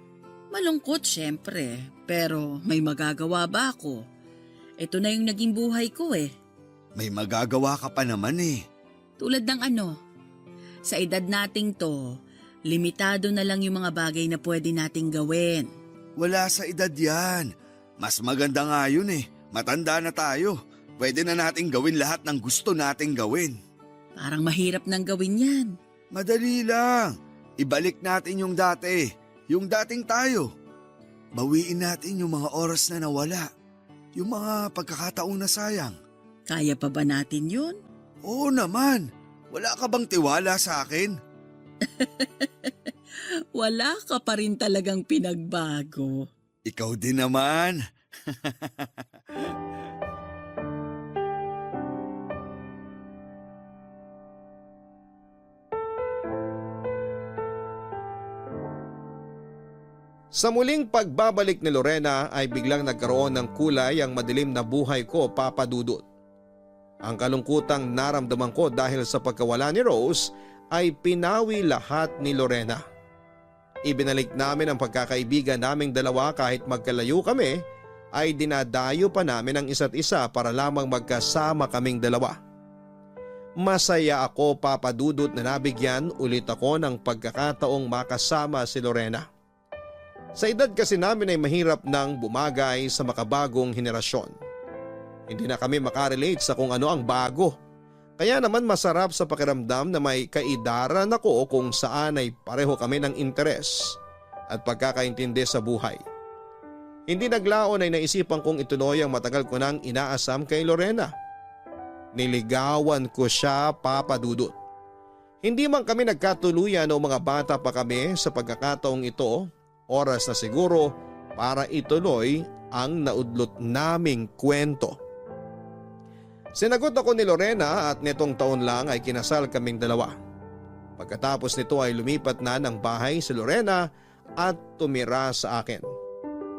Malungkot syempre, pero may magagawa ba ako? Ito na yung naging buhay ko eh. May magagawa ka pa naman eh. Tulad ng ano, sa edad nating to, limitado na lang yung mga bagay na pwede nating gawin. Wala sa edad yan. Mas maganda nga yun eh. Matanda na tayo. Pwede na nating gawin lahat ng gusto nating gawin. Parang mahirap nang gawin yan. Madali lang. Ibalik natin yung dati. Yung dating tayo. Bawiin natin yung mga oras na nawala. Yung mga pagkakataong na sayang. Kaya pa ba natin yun? Oo naman. Wala ka bang tiwala sa akin? Wala ka pa rin talagang pinagbago. Ikaw din naman. Sa muling pagbabalik ni Lorena ay biglang nagkaroon ng kulay ang madilim na buhay ko, Papa Dudut. Ang kalungkutang naramdaman ko dahil sa pagkawala ni Rose ay pinawi lahat ni Lorena. Ibinalik namin ang pagkakaibigan naming dalawa kahit magkalayo kami ay dinadayo pa namin ang isa't isa para lamang magkasama kaming dalawa. Masaya ako, Papa Dudut, na nabigyan ulit ako ng pagkakataong makasama si Lorena. Sa edad kasi namin ay mahirap nang bumagay sa makabagong henerasyon. Hindi na kami makarelate sa kung ano ang bago. Kaya naman masarap sa pakiramdam na may kaidaran ako kung saan ay pareho kami ng interes at pagkakaintindi sa buhay. Hindi naglaon ay naisipan kong ituloy ang matagal ko nang inaasam kay Lorena. Niligawan ko siya, Papa Dudut. Hindi man kami nagkatuluyan o mga bata pa kami sa pagkakataong ito. Oras na siguro para ituloy ang naudlot naming kwento. Sinagot ako ni Lorena at netong taon lang ay kinasal kaming dalawa. Pagkatapos nito ay lumipat na ng bahay si Lorena at tumira sa akin.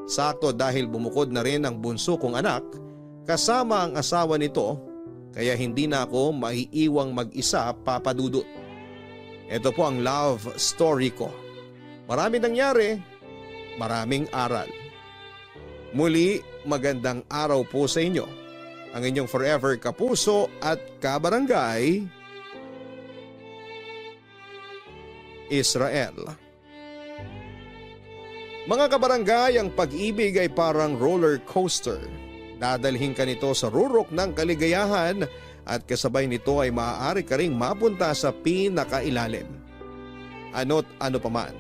Sakto dahil bumukod na rin ang bunso kong anak kasama ang asawa nito kaya hindi na ako maiiwang mag-isa, Papa Dudut. Ito po ang love story ko. Maraming nangyari, maraming aral. Muli, magandang araw po sa inyo. Ang inyong forever kapuso at kabarangay, Israel. Mga kabarangay, ang pag-ibig ay parang roller coaster. Dadalhin ka nito sa rurok ng kaligayahan at kasabay nito ay maaari ka ring mapunta sa pinakailalim. Ano't ano paman.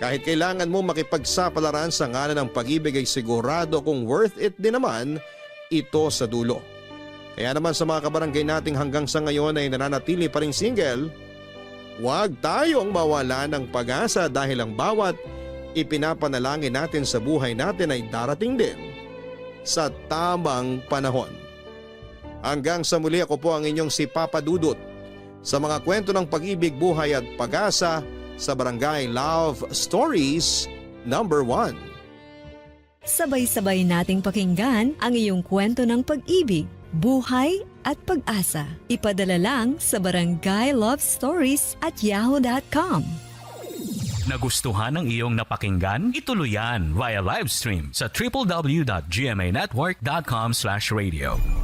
Kahit kailangan mo makipagsapalaran sa ngalan ng pag-ibig ay sigurado kung worth it din naman ito sa dulo. Kaya naman sa mga kabarangay nating hanggang sa ngayon ay nananatili pa ring single, huwag tayong mawala ng pag-asa dahil ang bawat ipinapanalangin natin sa buhay natin ay darating din sa tamang panahon. Hanggang sa muli, ako po ang inyong si Papa Dudut sa mga kwento ng pag-ibig, buhay at pag-asa sa Barangay Love Stories number 1. Sabay-sabay nating pakinggan ang iyong kwento ng pag-ibig, buhay at pag-asa. Ipadala lang sa barangaylovestories@yahoo.com. Nagustuhan ng iyong napakinggan? Ituloy yan via live stream sa www.gmanetwork.com/radio.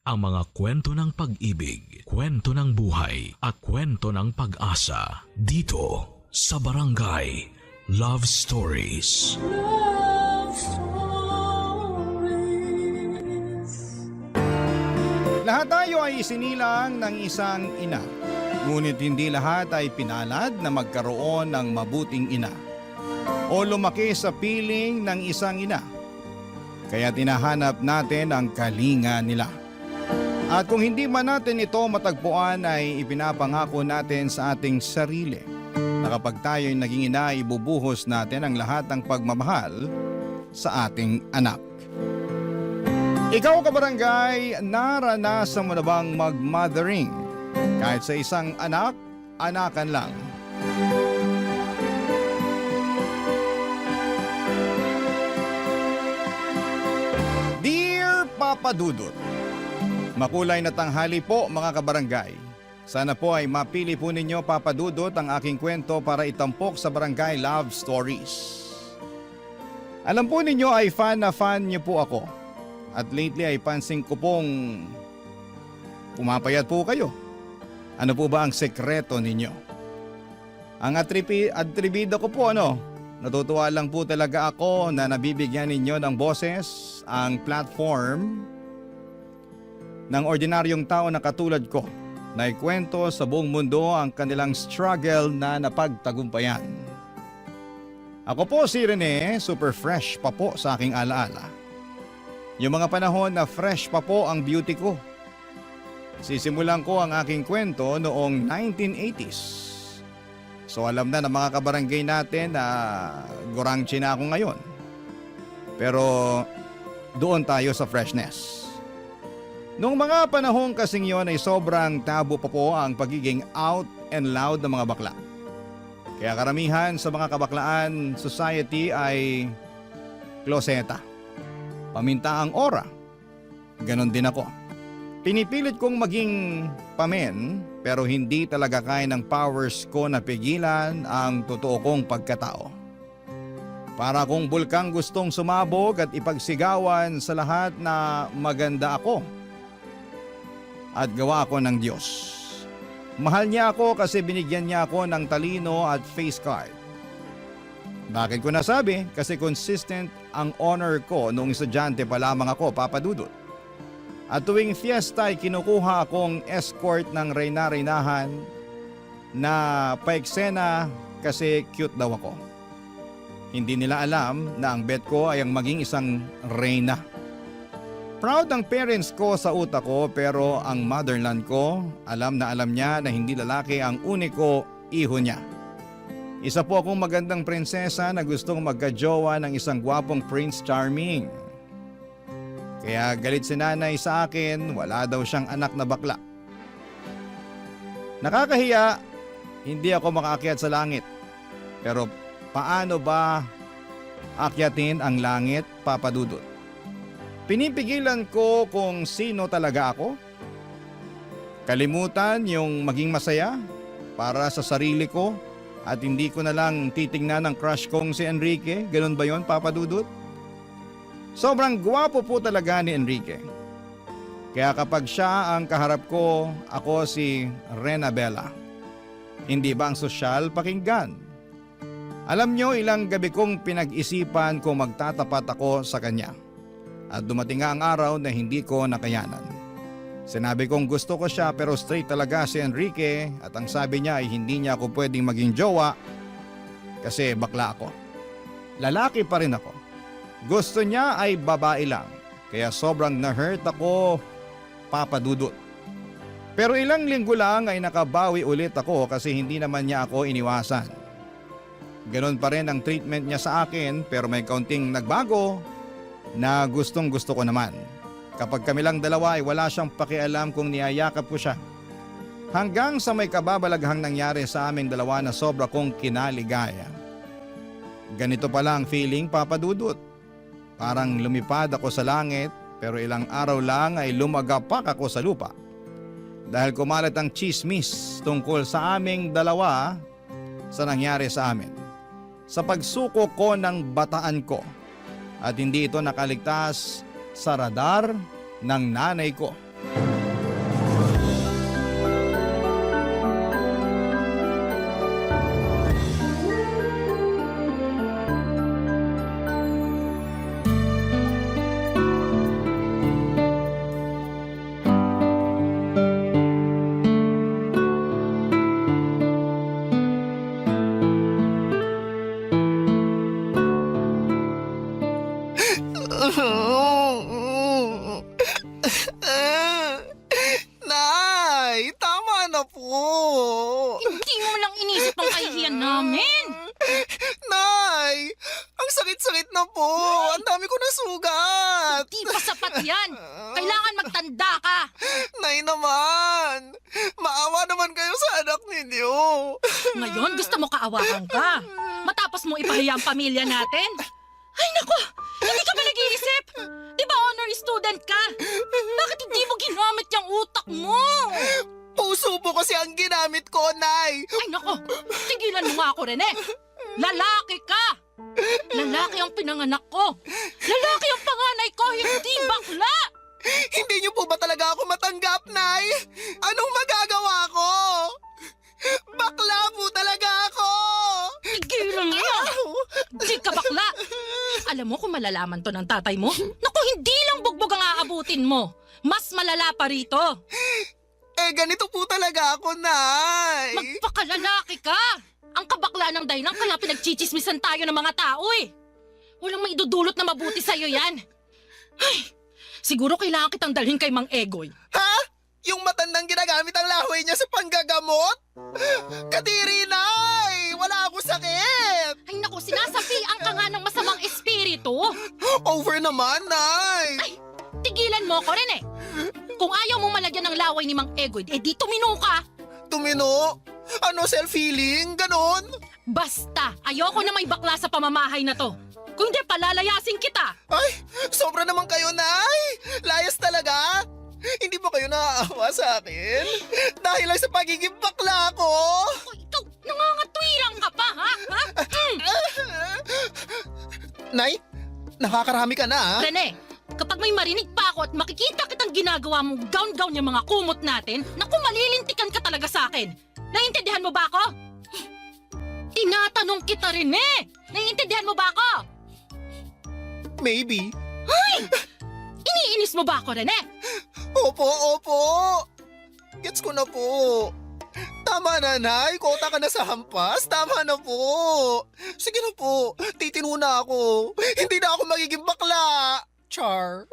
Ang mga kwento ng pag-ibig, kwento ng buhay at kwento ng pag-asa dito sa Barangay Love Stories. Lahat tayo ay isinilang ng isang ina. Ngunit hindi lahat ay pinalad na magkaroon ng mabuting ina o lumaki sa piling ng isang ina. Kaya tinahanap natin ang kalinga nila. At kung hindi man natin ito matagpuan ay ipinapangako natin sa ating sarili na kapag tayo'y naging ina, ibubuhos natin ang lahat ng pagmamahal sa ating anak. Ikaw kabarangay, naranasan mo na bang mag-mothering? Kahit sa isang anak, anakan lang. Dear Papa Dudut, makulay na tanghali po mga kabarangay. Sana po ay mapili po ninyo, Papa Dudut, ang aking kwento para itampok sa Barangay Love Stories. Alam po ninyo ay fan na fan niyo po ako. At lately ay pansin ko pong pumapayat po kayo. Ano po ba ang sekreto ninyo? Ang atribido ko po natutuwa lang po talaga ako na nabibigyan ninyo ng boses ang platform ng ordinaryong tao na katulad ko na ikwento sa buong mundo ang kanilang struggle na napagtagumpayan. Ako po si Rene, super fresh pa po sa aking alaala. Yung mga panahon na fresh pa po ang beauty ko. Sisimulan ko ang aking kwento noong 1980s. So alam na ng mga kabarangay natin na gurangchi na ako ngayon. Pero doon tayo sa freshness. Noong mga panahon kasing yon ay sobrang tabu pa po ang pagiging out and loud ng mga bakla. Kaya karamihan sa mga kabaklaan society ay kloseta. Paminta ang aura. Ganon din ako. Pinipilit kong maging pamen pero hindi talaga kaya ng powers ko na pigilan ang totoo kong pagkatao. Para kung bulkang gustong sumabog at ipagsigawan sa lahat na maganda ako at gawa ako ng Diyos. Mahal niya ako kasi binigyan niya ako ng talino at face card. Bakit ko nasabi? Kasi consistent ang honor ko noong estudyante pa lamang ako, Papa Dudut. At tuwing fiesta ay kinukuha akong escort ng reyna-reynahan na paeksena kasi cute daw ako. Hindi nila alam na ang bet ko ay ang maging isang reyna. Proud ang parents ko sa utak ko pero ang motherland ko alam na alam niya na hindi lalaki ang uniko iho niya. Isa po akong magandang prinsesa na gustong magkajowa ng isang gwapong Prince Charming. Kaya galit si nanay sa akin, wala daw siyang anak na bakla. Nakakahiya, hindi ako makaakyat sa langit. Pero paano ba akyatin ang langit, Papa Dudut? Pinipigilan ko kung sino talaga ako. Kalimutan yung maging masaya para sa sarili ko at hindi ko na lang titingnan ang crush kong si Enrique. Ganun ba yon, Papa Dudut? Sobrang gwapo po talaga ni Enrique. Kaya kapag siya ang kaharap ko, ako si Rena Bella. Hindi ba ang sosyal pakinggan? Alam nyo, ilang gabi kong pinag-isipan kung magtatapat ako sa kanya. At dumating nga ang araw na hindi ko nakayanan. Sinabi kong gusto ko siya pero straight talaga si Enrique at ang sabi niya ay hindi niya ako pwedeng maging jowa kasi bakla ako. Lalaki pa rin ako. Gusto niya ay babae lang kaya sobrang na-hurt ako, Papa Dudut. Pero ilang linggo lang ay nakabawi ulit ako kasi hindi naman niya ako iniwasan. Ganon pa rin ang treatment niya sa akin pero may kaunting nagbago na gustong gusto ko naman. Kapag kami lang dalawa ay wala siyang pakialam kung niyayakap ko siya. Hanggang sa may kababalaghang nangyari sa aming dalawa na sobra kong kinaligaya. Ganito pala ang feeling, Papa Dudut. Parang lumipad ako sa langit pero ilang araw lang ay lumagapak ako sa lupa. Dahil kumalat ang chismis tungkol sa aming dalawa sa nangyari sa amin. Sa pagsuko ko ng bataan ko at hindi ito nakaligtas sa radar ng nanay ko. Nay, tama na po. Hindi mo lang inisip ang kahihiyan namin. Nay, ang sakit-sakit na po. Ang dami ko na sugat. Di pa sapat yan. Kailangan magtanda ka. Nay naman, maawa naman kayo sa anak ninyo. Ngayon gusto mo kaawakan ka. Matapos mo ipahiya ang pamilya natin. Ay nako, hindi ka ba nag-iisip? Di ba honor student ka? Bakit hindi mo ginamit yung utak mo? Puso po kasi ang ginamit ko, Nay. Ay nako, tigilan mo nga ako, Rene. Lalaki ka. Lalaki ang pinanganak ko. Lalaki ang panganay ko, hindi bakla. Hindi niyo po ba talaga ako matanggap, Nay? Anong magagawa ko? Bakla po talaga ako. Tigilan mo na. Di ka bakla. Alam mo kung malalaman to ng tatay mo? Naku, hindi lang bugbog ang aabutin mo. Mas malala pa rito. Eh, ganito po talaga ako, Nay. Magpakalalaki ka. Ang kabakla ng dahilan kaya pinagchichismisan tayo ng mga tao eh. Walang maidudulot na mabuti sa'yo yan. Ay, siguro kailangan kitang dalhin kay Mang Egoy. Ha? Yung matandang ginagamit ang laway niya sa panggagamot? Kadiri, Nay! Wala akong sakit! Ay naku, sinasabihan ka nga ng masamang espiritu. Over naman, Nay! Ay, tigilan mo ko rin eh. Kung ayaw mong malagyan ng laway ni Mang Egoy, eh di tumino ka. Tumino? Ano, self-healing? Ganon? Basta, ayoko na may bakla sa pamamahay na to. Kung hindi, palalayasin kita. Ay, sobra naman kayo, Nay! Layas talaga! Hindi ba kayo naaawa sa akin? Dahil lang sa pagiging bakla ko! O, ikaw, nangangatwiran ka pa, ha? Nay, nakakarami ka na, ha? Rene, kapag may marinig pa ako at makikita kitang ginagawa mong gown-gown yung mga kumot natin, naku, malilintikan ka talaga sa akin. Naiintindihan mo ba ako? Tinatanong kita, Rene! Naiintindihan mo ba ako? Maybe. Iniinis mo ba ako, Rene? Opo, opo. Gets ko na po. Tama na, Nay. Kota ka na sa hampas. Tama na po. Sige na po. Titino na ako. Hindi na ako magiging bakla. Char.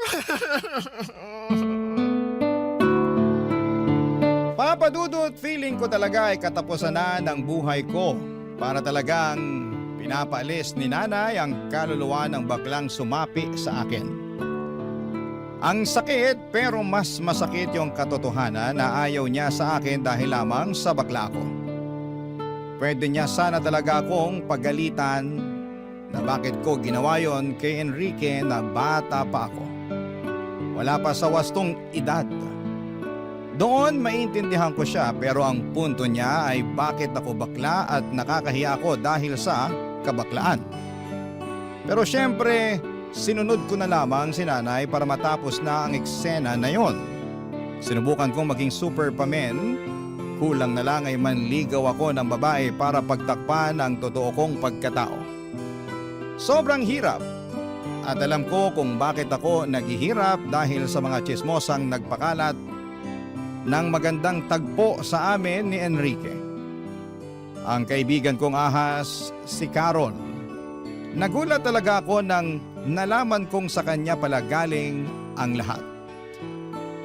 Papa Dudut, feeling ko talaga ay katapusan na ng buhay ko. para talagang pinapaalis ni nanay ang kaluluwa ng baklang sumapi sa akin. Ang sakit pero mas masakit yung katotohanan na ayaw niya sa akin dahil lamang sa bakla ko. Pwede niya sana talaga akong pagalitan na bakit ko ginawa yon kay Enrique na bata pa ako. Wala pa sa wastong edad. Doon maintindihan ko siya pero ang punto niya ay bakit ako bakla at nakakahiya ako dahil sa kabaklaan. Pero syempre, sinunod ko na lamang si nanay para matapos na ang eksena na yon. Sinubukan kong maging super pamen. Kulang na lang ay manligaw ako ng babae para pagtakpan ang totoo kong pagkatao. Sobrang hirap at alam ko kung bakit ako naghihirap dahil sa mga tsismosang nagpakalat ng magandang tagpo sa amin ni Enrique. Ang kaibigan kong ahas, si Carol. Nagulat talaga ako nang nalaman kong sa kanya pala galing ang lahat.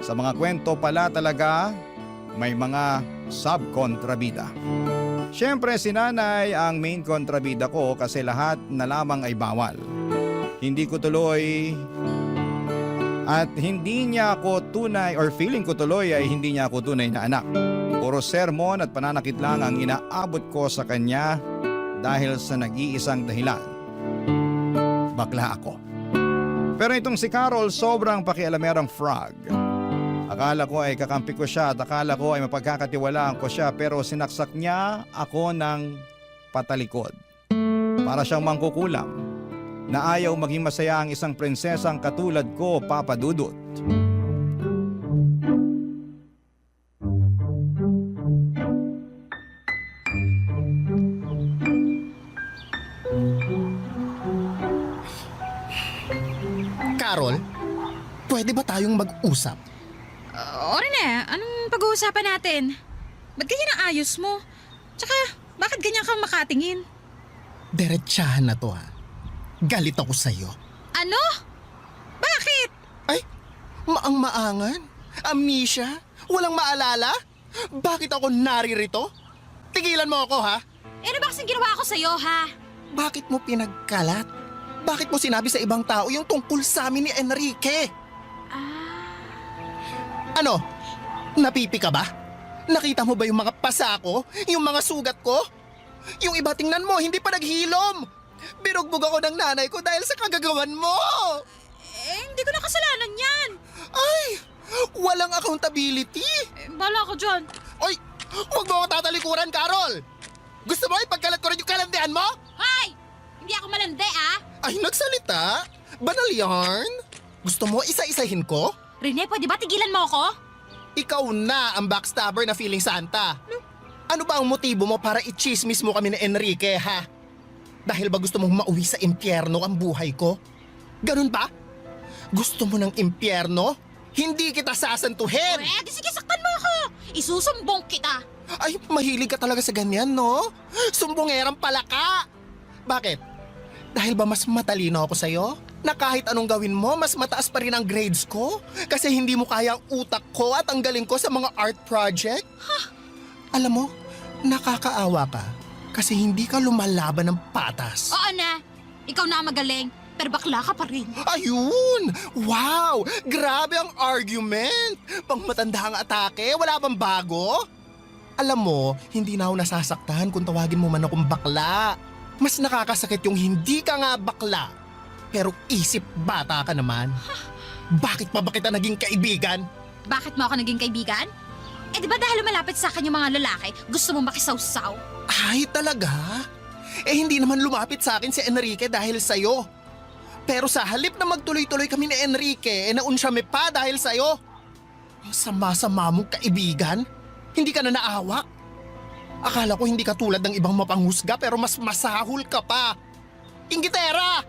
Sa mga kwento pala talaga may mga subkontrabida. Siyempre si nanay ang main kontrabida ko kasi lahat na lamang ay bawal. Hindi ko tuloy at hindi niya ako tunay or feeling ko tuloy ay hindi niya ako tunay na anak. Puro sermon at pananakit lang ang inaabot ko sa kanya dahil sa nag-iisang dahilan. Bakla ako. Pero itong si Carol sobrang pakialamerang frog. Akala ko ay kakampi ko siya at akala ko ay mapagkakatiwalaan ko siya pero sinaksak niya ako ng patalikod. Para siyang mangkukulam na ayaw maging masaya ang isang prinsesang katulad ko, Papa Dudut. Carol, pwede ba tayong mag-usap? Orne, anong pag-uusapan natin? Ba't ganyan ang ayos mo? Tsaka, bakit ganyan kang makatingin? Diretsahan na to ha. Galit ako sa'yo. Ano? Bakit? Ay, maang-maangan? Amnesia? Walang maalala? Bakit ako naririto? Tigilan mo ako ha? Eh, ano ba kasing ginawa ko sa'yo, ha? Bakit mo pinagkalat? Bakit mo sinabi sa ibang tao yung tungkol sa amin ni Enrique? Ano? Napipi ka ba? Nakita mo ba yung mga pasa ko? Yung mga sugat ko? Yung iba tingnan mo, hindi pa naghilom! Binugbog ako ng nanay ko dahil sa kagagawan mo! Eh, hindi ko na kasalanan yan. Ay! Walang accountability! Bala ko dyan. Ay! Huwag mo ako tatalikuran, Carol! Gusto mo ipagkalat ko rin yung kalandian mo? Hoy! Hindi ako malandi, ah. Ay, nagsalita? Banal yarn? Gusto mo isa-isahin ko? Rene, pwede ba tigilan mo ako? Ikaw na ang backstabber na feeling Santa. Ano ba ang motibo mo para i-chismis mo kami ni Enrique, ha? Dahil ba gusto mong mauwi sa impyerno ang buhay ko? Ganun ba? Gusto mo ng impyerno? Hindi kita sasantuhin! Pwede, sige, saktan mo ako. Isusumbong kita. Ay, mahilig ka talaga sa ganyan, no? Sumbongerang pala ka! Bakit? Dahil ba mas matalino ako sa'yo? Na kahit anong gawin mo, mas mataas pa rin ang grades ko? Kasi hindi mo kaya ang utak ko at ang galing ko sa mga art project? Alam mo, nakakaawa ka kasi hindi ka lumalaban ng patas. Oo na. Ikaw na ang magaling, pero bakla ka pa rin. Ayun! Wow! Grabe ang argument! Pang matanda ang atake, wala bang bago? Alam mo, hindi na ako nasasaktan kung tawagin mo man akong bakla. Mas nakakasakit yung hindi ka nga bakla. Pero isip bata ka naman. Bakit pa ba kita naging kaibigan? Bakit mo ako naging kaibigan? Eh di ba dahil malapit sa akin yung mga lalaki, gusto mo makisawsaw? Ay, talaga? Eh hindi naman lumapit sa akin si Enrique dahil sa'yo. Pero sa halip na magtuloy-tuloy kami ni Enrique, naunsyame pa dahil sa'yo. Ang sama-sama mong kaibigan, hindi ka na naawa. Akala ko hindi ka tulad ng ibang mapanghusga pero mas masahol ka pa. Inggitera!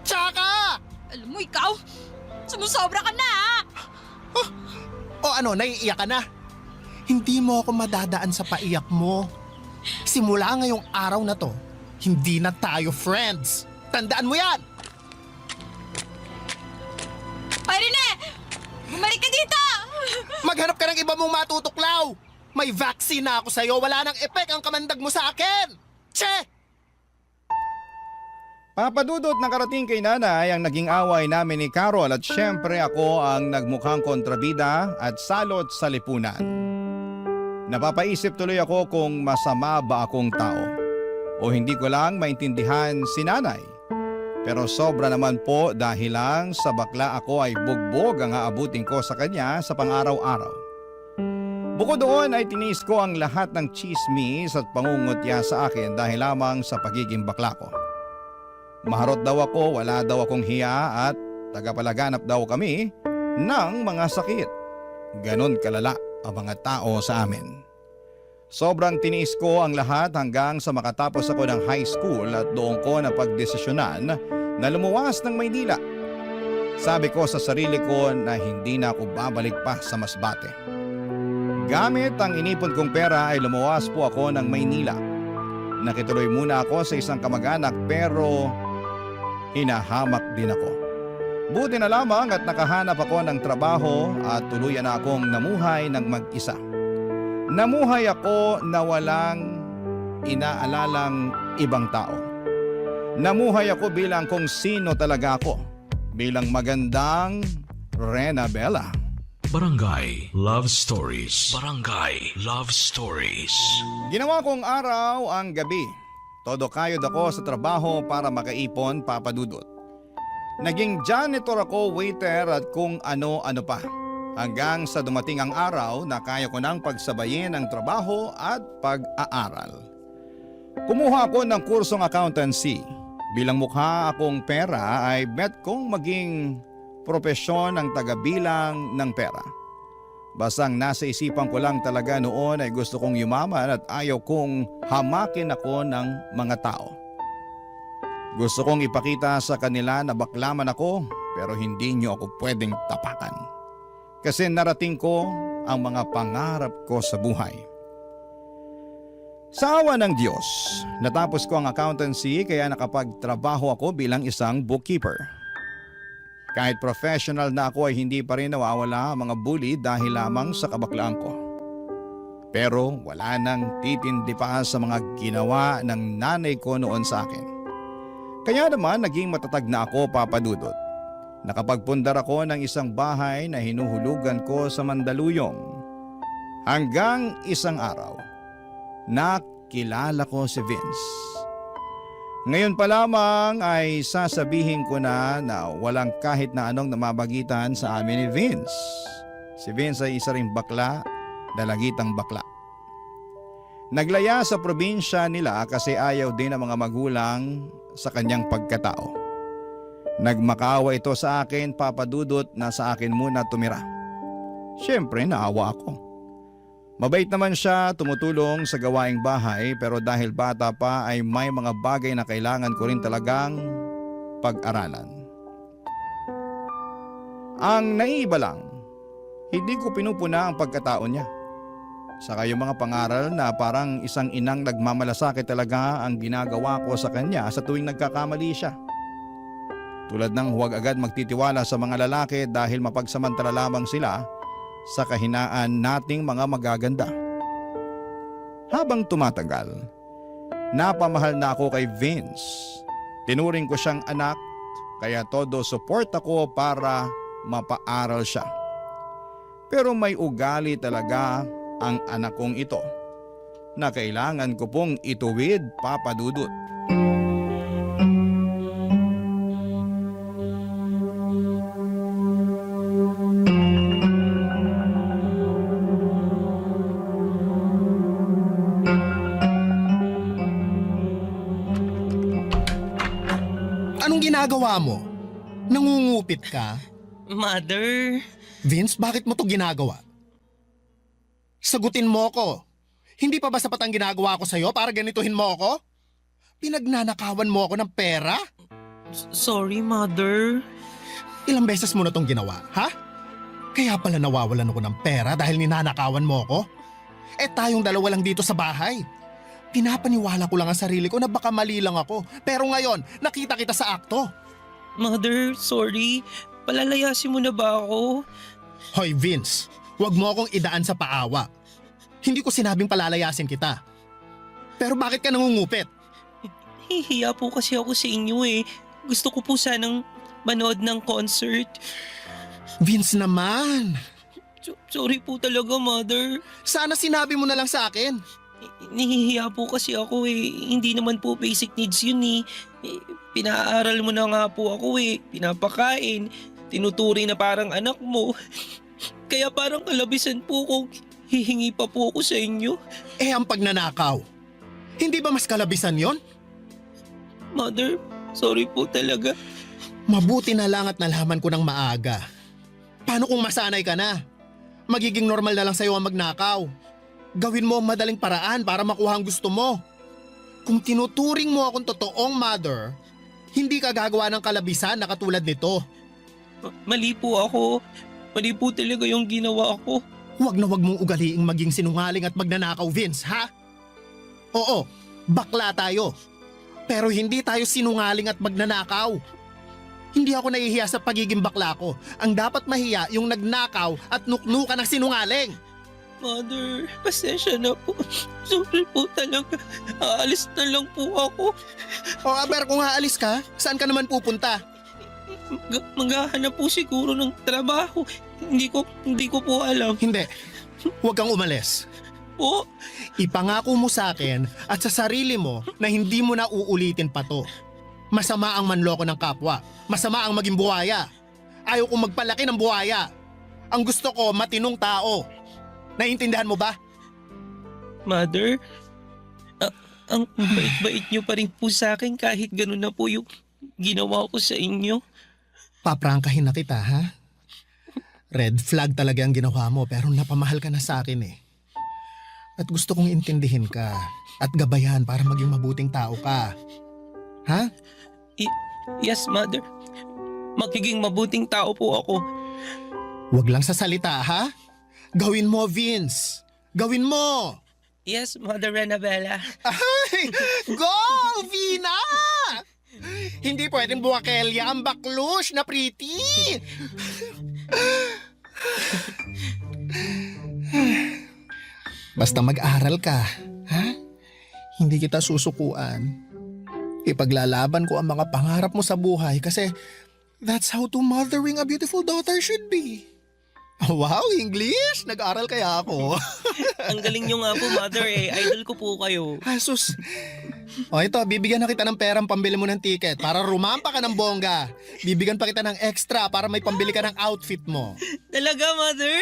Tsaka! Alam mo ikaw, sumusobra ka na, ha? O ano, naiiyak ka na? Hindi mo ako madadaan sa paiyak mo. Simula ngayong araw na to, hindi na tayo friends. Tandaan mo yan! Ay, Rene! Bumalik ka dito! Maghanap ka ng iba mong matutuklaw! May vaccine na ako sa'yo, wala nang epek ang kamandag mo sa akin! Che! Papadudot nakarating kay nanay ang naging away namin ni Carol at syempre ako ang nagmukhang kontrabida at salot sa lipunan. Napapaisip tuloy ako kung masama ba akong tao o hindi ko lang maintindihan si nanay. Pero sobra naman po dahil lang sa bakla ako ay bugbog ang aabutin ko sa kanya sa pang-araw-araw. Bukod doon ay tinis ko ang lahat ng chismis at pangungutya sa akin dahil lamang sa pagiging bakla ko. Maharot daw ako, wala daw akong hiya at tagapalaganap daw kami ng mga sakit. Ganon kalala ang mga tao sa amin. Sobrang tiniis ko ang lahat hanggang sa makatapos ako ng high school at doon ko napagdesisyonan na lumuwas ng Maynila. Sabi ko sa sarili ko na hindi na ako babalik pa sa Masbate. Gamit ang inipon kong pera ay lumuwas po ako ng Maynila. Nakituloy muna ako sa isang kamag-anak pero hinahamak din ako. Buti na lamang at nakahanap ako ng trabaho at tuluyan na akong namuhay ng mag-isa. Namuhay ako na walang inaalalang ibang tao. Namuhay ako bilang kung sino talaga ako. Bilang magandang Rena Bella. Barangay Love Stories. Barangay Love Stories. Ginawa kong araw ang gabi. Todo kayod ako sa trabaho para makaipon, papadudot. Naging janitor ako, waiter at kung ano-ano pa. Hanggang sa dumating ang araw na kaya ko nang pagsabayin ang trabaho at pag-aaral. Kumuha ako ng kursong accountancy. Bilang mukha akong pera ay bet kong maging propesyon ng tagabilang ng pera. Basang nasa isipan ko lang talaga noon ay gusto kong yumaman at ayaw kong hamakin ako ng mga tao. Gusto kong ipakita sa kanila na baklaman ako pero hindi niyo ako pwedeng tapakan. Kasi narating ko ang mga pangarap ko sa buhay. Sa awa ng Diyos, natapos ko ang accountancy kaya nakapagtrabaho ako bilang isang bookkeeper. Kahit professional na ako ay hindi pa rin nawawala ang mga bully dahil lamang sa kabaklaan ko. Pero wala nang titindi pa sa mga ginawa ng nanay ko noon sa akin. Kaya naman naging matatag na ako, papadudot. Nakapagpundar ako ng isang bahay na hinuhulugan ko sa Mandaluyong. Hanggang isang araw, nakilala ko si Vince. Ngayon pa lamang ay sasabihin ko na walang kahit na anong namabagitan sa amin ni Vince. Si Vince ay isa ring bakla, dalagitang bakla. Naglaya sa probinsya nila kasi ayaw din ng mga magulang sa kanyang pagkatao. Nagmakaawa ito sa akin, papadudot, na sa akin muna tumira. Siyempre naawa ako. Mabait naman siya, tumutulong sa gawaing bahay pero dahil bata pa ay may mga bagay na kailangan ko rin talagang pag-aralan. Ang naiiba lang, hindi ko pinupuna ang pagkatao niya. Saka yung mga pangaral na parang isang inang nagmamalasakit talaga ang ginagawa ko sa kanya sa tuwing nagkakamali siya. Tulad ng huwag agad magtitiwala sa mga lalaki dahil mapagsamantala lamang sila sa kahinaan nating mga magaganda. Habang tumatagal, napamahal na ako kay Vince. Tinuring ko siyang anak, kaya todo support ako para mapaaral siya. Pero may ugali talaga ang anak kong ito na kailangan ko pong ituwid, papadudot. Anong ginagawa mo? Nangungupit ka? Mother. Vince, bakit mo to ginagawa? Sagutin mo ko. Hindi pa ba sapat ang ginagawa ko sa'yo para ganituhin mo ako? Pinagnanakawan mo ako ng pera? Sorry, Mother. Ilang beses mo na tong ginawa, ha? Kaya pala nawawalan ako ng pera dahil ninanakawan mo ako? Eh tayong dalawa lang dito sa bahay. Pinapaniwala ko lang ang sarili ko na baka mali lang ako. Pero ngayon, nakita kita sa akto. Mother, sorry. Palalayasin mo na ba ako? Hoy Vince, huwag mo akong idaan sa paawa. Hindi ko sinabing palalayasin kita. Pero bakit ka nangungupit? Hihiya po kasi ako sa inyo eh. Gusto ko po sanang manood ng concert. Vince naman. Sorry po talaga, Mother. Sana sinabi mo na lang sa akin. Nahihiya po kasi ako eh. Hindi naman po basic needs yun eh. Pinaaral mo na nga po ako eh. Pinapakain. Tinuturi na parang anak mo. Kaya parang kalabisan po kung hihingi pa po ako sa inyo. Eh ang pagnanakaw. Hindi ba mas kalabisan yon? Mother, sorry po talaga. Mabuti na lang at nalaman ko ng maaga. Paano kung masanay ka na? Magiging normal na lang sa'yo ang magnakaw. Gawin mo ang madaling paraan para makuha ang gusto mo. Kung tinuturing mo akong totoong mother, hindi ka gagawa ng kalabisan na katulad nito. Mali po ako. Mali po talaga yung ginawa ko. Huwag na huwag mong ugaliing maging sinungaling at magnanakaw, Vince, ha? Oo, bakla tayo. Pero hindi tayo sinungaling at magnanakaw. Hindi ako nahihiya sa pagiging bakla ko. Ang dapat mahiya yung nagnakaw at nuknukan ng sinungaling. Mother, pasensya na po. Sorry po talaga. Aalis na lang po ako. O aber kung aalis ka, saan ka naman pupunta? Maghahanap po siguro ng trabaho. Hindi ko po alam. Hindi, huwag kang umalis. Po? Ipangako mo sa akin at sa sarili mo na hindi mo na uulitin pa to. Masama ang manloko ng kapwa. Masama ang maging buhaya. Ayaw kong magpalaki ng buhaya. Ang gusto ko, matinong tao. Naiintindihan mo ba? Mother, ang bait-bait niyo pa rin po sa akin kahit ganun na po yung ginawa ko sa inyo. Paprangkahin na kita, ha? Red flag talaga ang ginawa mo pero napamahal ka na sa akin eh. At gusto kong intindihin ka at gabayan para maging mabuting tao ka. Ha? Yes, Mother. Magiging mabuting tao po ako. Huwag lang sa salita, ha? Gawin mo, Vince. Gawin mo! Yes, Mother Renabella. Ay! Go, Vina! Hindi pwedeng buwakelya ang baklush na pretty! Basta mag-aral ka, ha? Hindi kita susukuan. Ipaglalaban ko ang mga pangarap mo sa buhay kasi that's how to mothering a beautiful daughter should be. Wow, English? Nag-aral kaya ako. Ang galing nyo nga po, Mother eh. Idol ko po kayo. Asus. O ito, bibigyan na kita ng perang pambili mo ng ticket para rumampa ka ng bongga. Bibigyan pa kita ng extra para may pambili ka ng outfit mo. Talaga, Mother?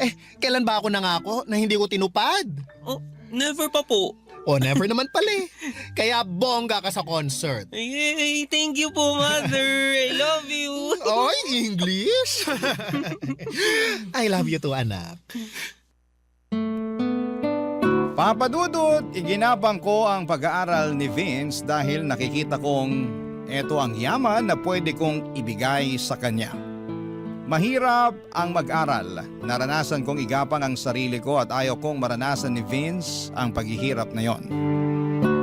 Eh, kailan ba ako nangako na hindi ko tinupad? Oh, never pa po. O never naman pala eh. Kaya bongga ka sa concert. Yay! Thank you po, Mother. I love you. Oy, English? I love you too, anak. Papa Dudut, iginabang ko ang pag-aaral ni Vince dahil nakikita kong eto ang yaman na pwede kong ibigay sa kanya. Mahirap ang mag-aral. Naranasan kong igapang ang sarili ko at ayaw kong maranasan ni Vince ang paghihirap na yon.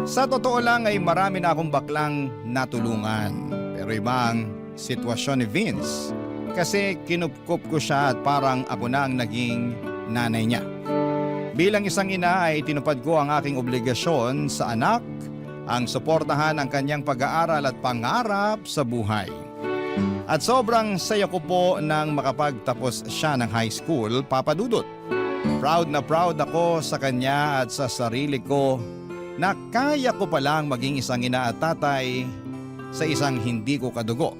Sa totoo lang ay marami na akong baklang natulungan. Pero iba ang sitwasyon ni Vince kasi kinupkup ko siya at parang ako na ang naging nanay niya. Bilang isang ina ay tinupad ko ang aking obligasyon sa anak, ang suportahan ang kanyang pag-aaral at pangarap sa buhay. At sobrang saya ko po nang makapagtapos siya ng high school, Papa Dudut. Proud na proud ako sa kanya at sa sarili ko na kaya ko palang maging isang ina at tatay sa isang hindi ko kadugo.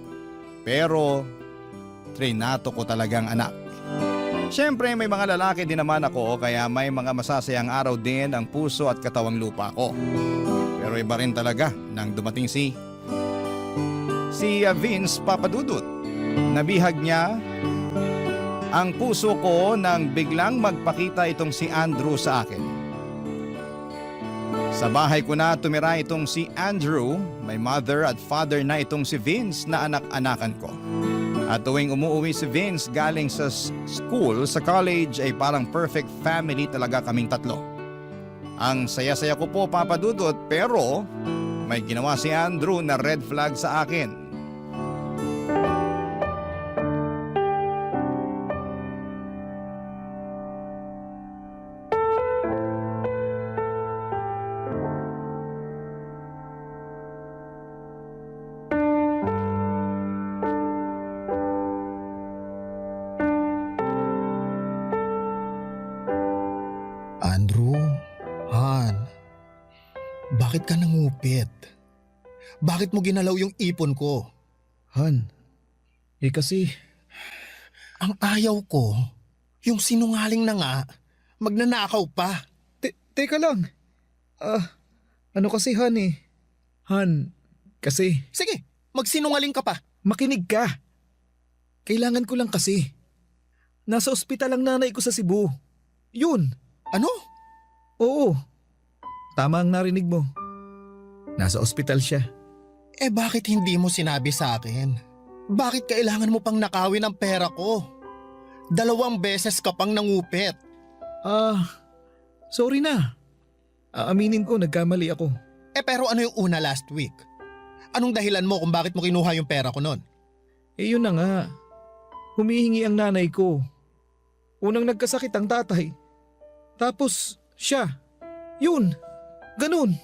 Pero trinato ko talagang anak. Siyempre may mga lalaki din naman ako kaya may mga masasayang araw din ang puso at katawang lupa ko. Pero iba rin talaga nang dumating si Vince, Papa Dudut. Nabihag niya ang puso ko nang biglang magpakita itong si Andrew sa akin. Sa bahay ko na tumira itong si Andrew, may mother at father na itong si Vince na anak-anakan ko. At tuwing umuwi si Vince galing sa school, sa college ay parang perfect family talaga kaming tatlo. Ang saya-saya ko po, Papa Dudut, pero may ginawa si Andrew na red flag sa akin. Andrew, Han, bakit ka nangupit? Bakit mo ginalaw yung ipon ko? Han, kasi Ang ayaw ko, yung sinungaling na nga, magnanakaw pa. teka lang. Ano kasi Han eh? Han, kasi Sige, magsinungaling ka pa. makinig ka. Kailangan ko lang kasi. Nasa ospital ang nanay ko sa Cebu. Yun. Ano? Oo. Tama ang narinig mo. Nasa ospital siya. Eh bakit hindi mo sinabi sa akin? Bakit kailangan mo pang nakawin ang pera ko? 2 beses ka pang nangupit. Sorry na. Aaminin ko, nagkamali ako. Eh pero ano yung una last week? Anong dahilan mo kung bakit mo kinuha yung pera ko nun? Yun na nga. Humihingi ang nanay ko. Unang nagkasakit ang tatay. Tapos siya. Yun. Ganun.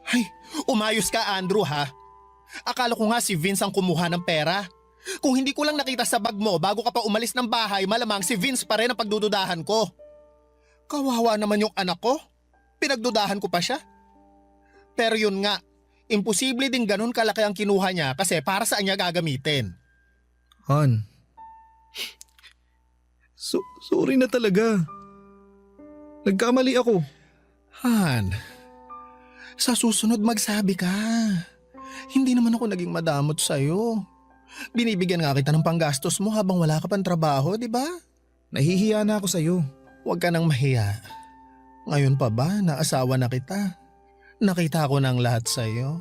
Ay, umayos ka Andrew ha? Akala ko nga si Vince ang kumuha ng pera. Kung hindi ko lang nakita sa bag mo bago ka pa umalis ng bahay, malamang si Vince pa rin ang pagdududahan ko. Kawawa naman yung anak ko. Pinagdudahan ko pa siya. Pero yun nga, imposible din ganun kalaki ang kinuha niya kasi para saan niya gagamitin. Han. Sorry na talaga. Nagkamali ako. Han, sa susunod magsabi ka. Hindi naman ako naging madamot sa'yo. Binibigyan nga kita ng panggastos mo habang wala ka pang trabaho, di ba? Nahihiya na ako sa'yo. Huwag ka nang mahiya. Ngayon pa ba na asawa na kita? Nakita ko ng lahat sa'yo.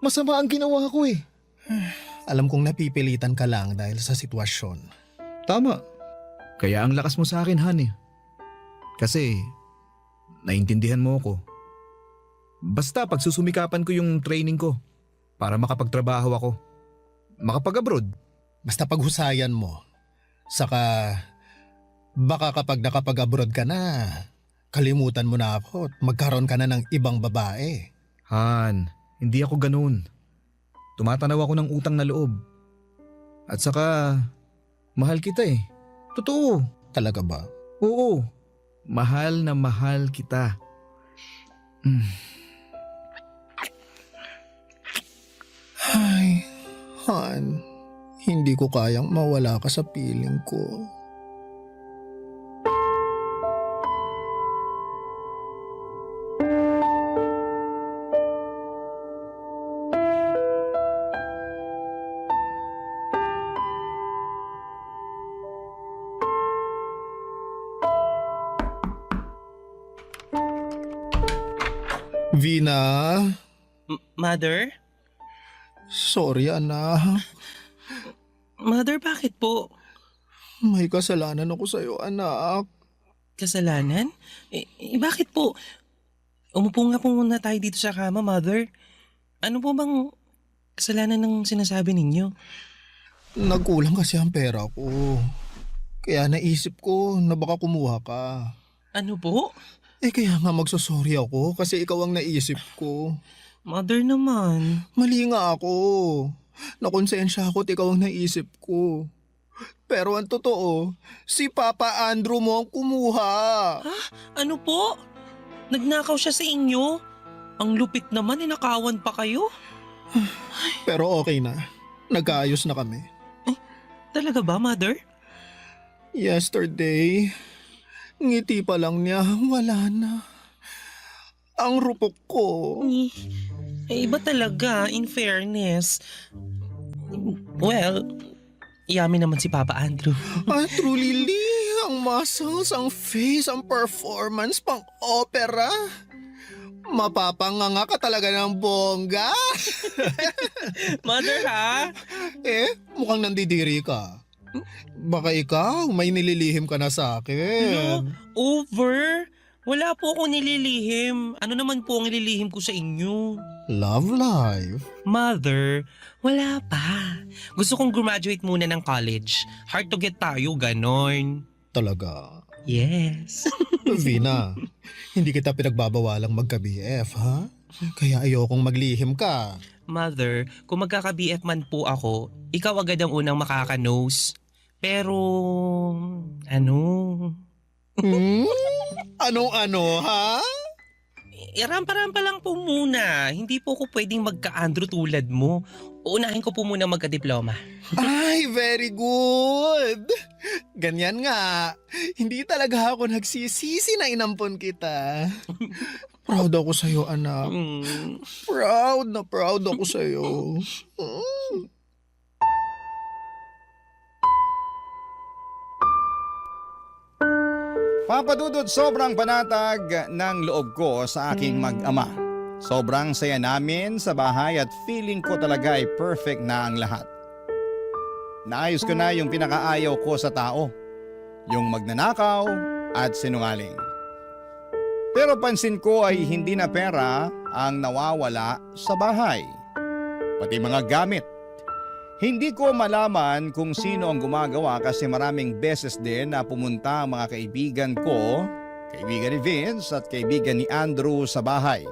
Masama ang ginawa ko eh. Alam kong napipilitan ka lang dahil sa sitwasyon. Tama. Kaya ang lakas mo sa akin, Han eh. Kasi, naintindihan mo ako. Basta pagsusumikapan ko yung training ko para makapagtrabaho ako. Makapag-abroad. Basta paghusayan mo. Saka, baka kapag nakapag-abroad ka na, kalimutan mo na ako at magkaroon ka na ng ibang babae. Han, hindi ako ganun. Tumatanaw ako ng utang na loob. At saka, mahal kita eh. Totoo. Talaga ba? Oo. Mahal na mahal kita. Ay, Han, hindi ko kayang mawala ka sa piling ko. Vina? Mother? Sorry anak. Mother, bakit po? May kasalanan ako sa'yo anak. Kasalanan? Bakit po? Umupo nga po muna tayo dito sa kama, Mother. Ano po bang kasalanan ng sinasabi ninyo? Nagkulang kasi ang pera ko. Kaya naisip ko na baka kumuha ka. Ano po? Kaya nga magsosorry ako kasi ikaw ang naisip ko. Mother naman. Mali nga ako. Nakonsensya ako at ikaw ang naisip ko. Pero ang totoo, si Papa Andrew mo ang kumuha. Ha? Ano po? Nagnakaw siya sa inyo? Ang lupit naman, nakawan pa kayo? Pero okay na. Nagkaayos na kami. Talaga ba, Mother? Yesterday, ngiti pa lang niya, wala na. Ang rupok ko. Iba talaga, in fairness. Well, yummy naman si Papa Andrew. Truly, ang muscles, ang face, ang performance, pang opera. Mapapanganga ka talaga ng bongga. Mother, ha? Mukhang nandidiri ka. Baka ikaw, may nililihim ka na sa akin. No, over. Wala po akong nililihim. Ano naman po ang nililihim ko sa inyo? Love life. Mother, wala pa. Gusto kong graduate muna ng college. Hard to get tayo, ganon. Talaga? Yes. Vina, hindi kita pinagbabawalang magka-BF, ha? Kaya ayokong maglihim ka. Mother, kung magkaka-BF man po ako, ikaw agad ang unang makaka-nose. Pero, Ano-ano, ha? Rampa-rampa lang po muna. Hindi po ako pwedeng magka-Andrew tulad mo. Uunahin ko po muna magka-diploma. Ay, very good. Ganyan nga. Hindi talaga ako nagsisisi na inampon kita. Proud ako sa'yo, anak. Proud na proud ako sa'yo. Papa Dudut, sobrang panatag ng loob ko sa aking mag-ama. Sobrang saya namin sa bahay at feeling ko talaga ay perfect na ang lahat. Naayos ko na yung pinakaayaw ko sa tao, yung magnanakaw at sinungaling. Pero pansin ko ay hindi na pera ang nawawala sa bahay, pati mga gamit. Hindi ko malaman kung sino ang gumagawa kasi maraming beses din na pumunta ang mga kaibigan ko, kaibigan ni Vince at kaibigan ni Andrew sa bahay.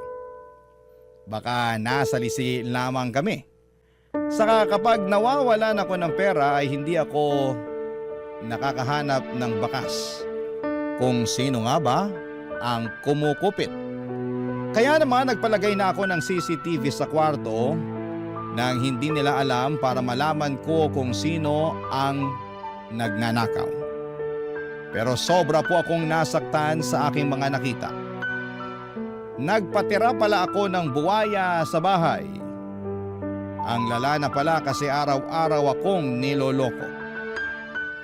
Baka nasalisi lamang kami. Saka kapag nawawalan ako ng pera ay hindi ako nakakahanap ng bakas. Kung sino nga ba ang kumukupit. Kaya naman nagpalagay na ako ng CCTV sa kwarto nang hindi nila alam para malaman ko kung sino ang nagnanakaw. Pero sobra po akong nasaktan sa aking mga nakita. Nagpatira pala ako ng buwaya sa bahay. Ang lala na pala kasi araw-araw akong niloloko.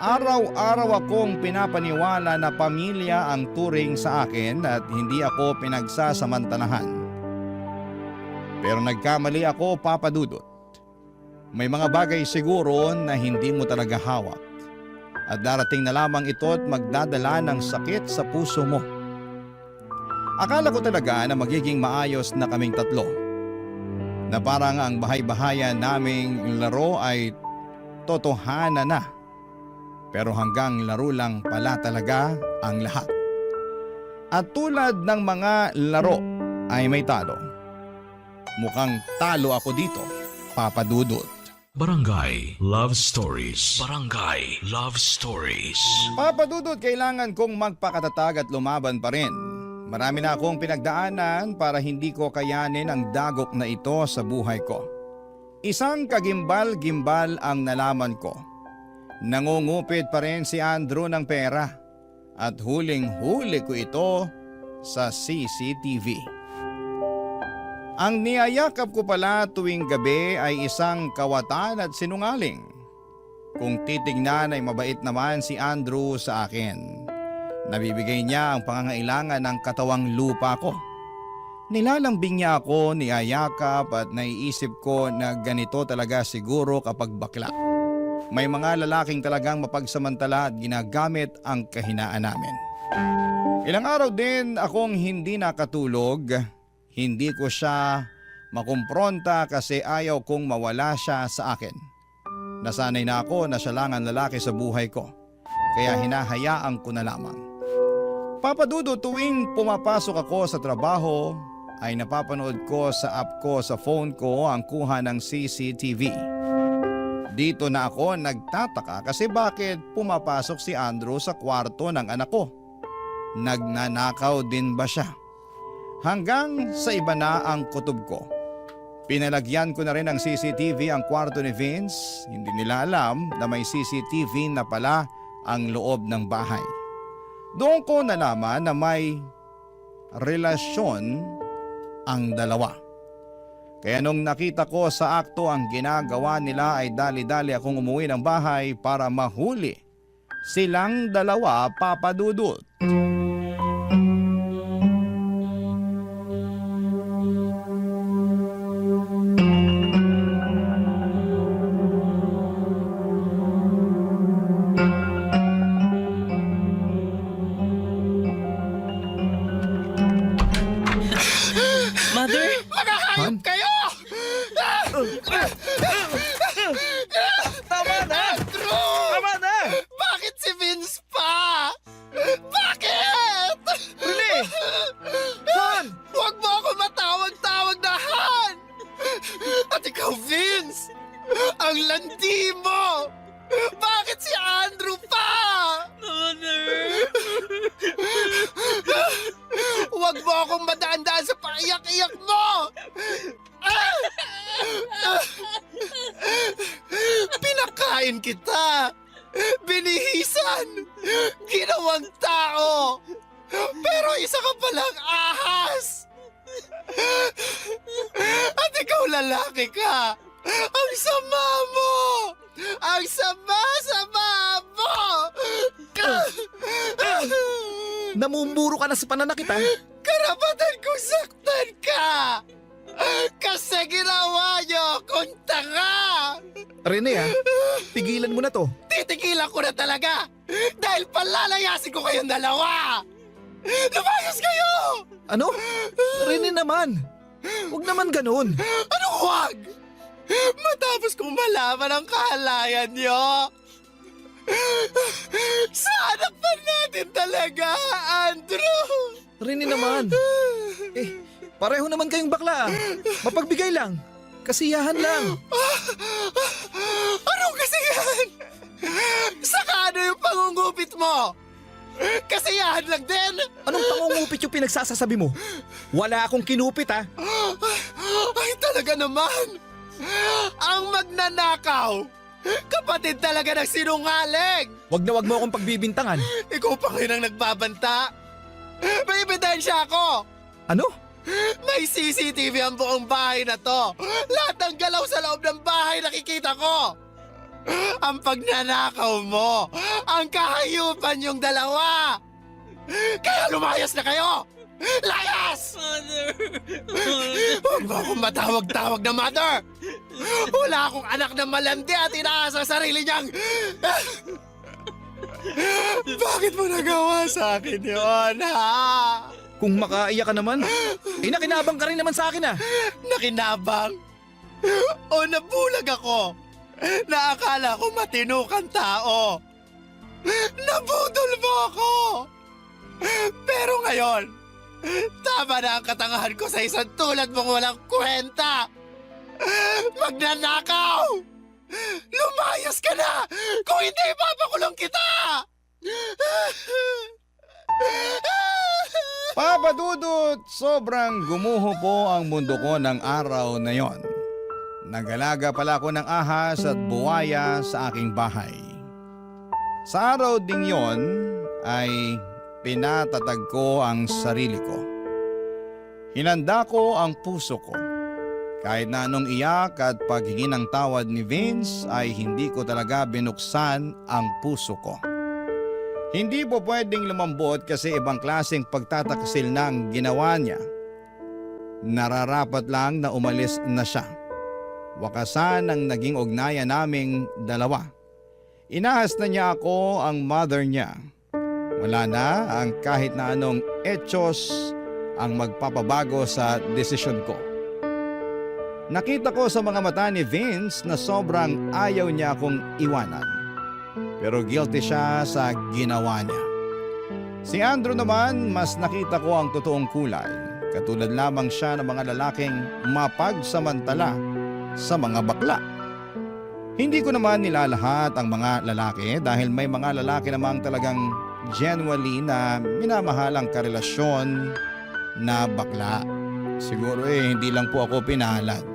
Araw-araw akong pinapaniwala na pamilya ang turing sa akin at hindi ako pinagsasamantalahan. Pero nagkamali ako, Papa Dudut. May mga bagay siguro na hindi mo talaga hawak. At darating na lamang ito at magdadala ng sakit sa puso mo. Akala ko talaga na magiging maayos na kaming tatlo. Na parang ang bahay-bahayan naming laro ay totohanan na. Pero hanggang laro lang pala talaga ang lahat. At tulad ng mga laro ay may talo. Mukhang talo ako dito, Papa Dudut. Barangay Love Stories. Barangay Love Stories. Papa Dudut, kailangan kong magpakatatag at lumaban pa rin. Marami na akong pinagdaanan para hindi ko kayanin ang dagok na ito sa buhay ko. Isang kagimbal-gimbal ang nalaman ko. Nangungupit pa rin si Andrew ng pera at huling-huli ko ito sa CCTV. Ang niyayakap ko pala tuwing gabi ay isang kawatan at sinungaling. Kung titignan ay mabait naman si Andrew sa akin. Nabibigay niya ang pangangailangan ng katawang lupa ko. Nilalambing niya ako, niyayakap at naiisip ko na ganito talaga siguro kapag bakla. May mga lalaking talagang mapagsamantala at ginagamit ang kahinaan namin. Ilang araw din akong hindi nakatulog. Hindi ko siya makumpronta kasi ayaw kong mawala siya sa akin. Nasanay na ako na siya lang ang lalaki sa buhay ko. Kaya hinahayaan ko na lamang. Papa Dudu, tuwing pumapasok ako sa trabaho ay napapanood ko sa app ko sa phone ko ang kuha ng CCTV. Dito na ako nagtataka kasi bakit pumapasok si Andrew sa kwarto ng anak ko. Nagnanakaw din ba siya? Hanggang sa iba na ang kutob ko. Pinalagyan ko na rin ng CCTV ang kwarto ni Vince. Hindi nila alam na may CCTV na pala ang loob ng bahay. Doon ko nalaman na may relasyon ang dalawa. Kaya nung nakita ko sa akto ang ginagawa nila ay dali-dali akong umuwi ng bahay para mahuli silang dalawa, Papa Dudut. Mother? Makakayop kayo! Tama na! Andrew! Tama na! Bakit si Vince pa? Bakit? binihisan, ginawang tao. Pero isa ka palang ahas. At ikaw lalaki ka. Ang sama mo! Ang sama-sama mo! Namumuro ka na sa pananakit ha? Karapatan kong saktan ka! Kasi ginawa niyo kung tanga! Rene ha, pigilan mo na to. Titigilan ko na talaga! Dahil palalayasin ko kayong dalawa! Lumayas kayo! Ano? Rene naman. Huwag naman ganun. Anong huwag? Matapos kong malaman ang kahalayan niyo. Sa anak pa natin talaga, Andrew! Rene naman. Pareho naman kayong bakla. Mapagbigay lang. Kasiyahan lang. Anong kasiyahan? Saka ano yung pangungupit mo? Kasiyahan lang din? Anong pangungupit yung pinagsasasabi mo? Wala akong kinupit ha. Ay talaga naman! Ang magnanakaw! Kapatid talaga ng sinungaling! Wag mo akong pagbibintangan. Ikaw pa ngayon ang nagbabanta! May ebidensya ako! Ano? May CCTV ang buong bahay na to! Lahat ng galaw sa loob ng bahay nakikita ko! Ang pagnanakaw mo! Ang kahayupan yung dalawa! Kaya lumayas na kayo! Layas! Mother! Huwag mo akong matawag-tawag na mother! Wala akong anak na malandi at inaasa sa sarili niyang... Bakit mo nagawa sa akin yun, ha? Kung makaiyak ka naman, nakinabang ka rin naman sa akin ah. Nakinabang? O nabulag ako? Naakala ko matino kang tao. Nabudol mo ako! Pero ngayon, tama na ang katangahan ko sa isang tulad mong walang kwenta! Magnanakaw! Lumayas ka na! Kung hindi, ipapakulong kita! Papa Dudut, sobrang gumuho po ang mundo ko ng araw na yon. Nagalaga pala ako ng ahas at buwaya sa aking bahay. Sa araw ding yon ay pinatatag ko ang sarili ko. Hinanda ko ang puso ko. Kahit na anong iyak at paghingi ng tawad ni Vince ay hindi ko talaga binuksan ang puso ko. Hindi po pwedeng lumambot kasi ibang klaseng pagtataksil na ang ginawa niya. Nararapat lang na umalis na siya. Wakasan ang naging ugnayan naming dalawa. Inahas na niya ako ang mother niya. Wala na ang kahit na anong etsyos ang magpapabago sa desisyon ko. Nakita ko sa mga mata ni Vince na sobrang ayaw niya akong iwanan. Pero guilty siya sa ginawa niya. Si Andrew naman, mas nakita ko ang totoong kulay. Katulad lamang siya ng mga lalaking mapagsamantala sa mga bakla. Hindi ko naman nilalahat ang mga lalaki dahil may mga lalaki namang talagang genuinely na minamahalang karelasyon na bakla. Siguro hindi lang po ako pinalad.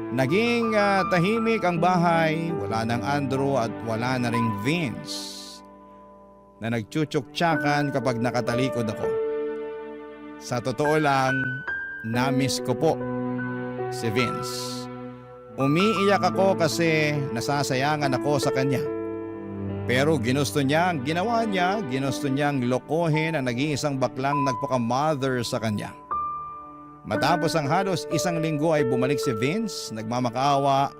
Naging tahimik ang bahay, wala nang Andrew at wala na ring Vince na nagchuchuk-tsakan kapag nakatalikod ako. Sa totoo lang, namiss ko po si Vince. Umiiyak ako kasi nasasayangan ako sa kanya. Pero ginusto niya ang ginawa niya, ginusto niyang lokohin ang nag-iisang baklang nagpaka-mother sa kanya. Matapos ang halos 1 linggo ay bumalik si Vince, nagmamakaawa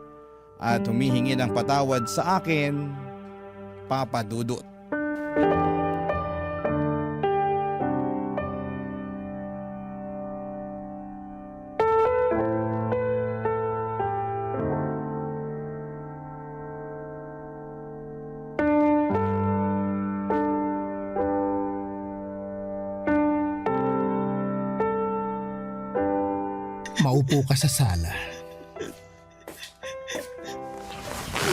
at humihingi ng patawad sa akin, Papa Dudut. Maupo ka sa sala.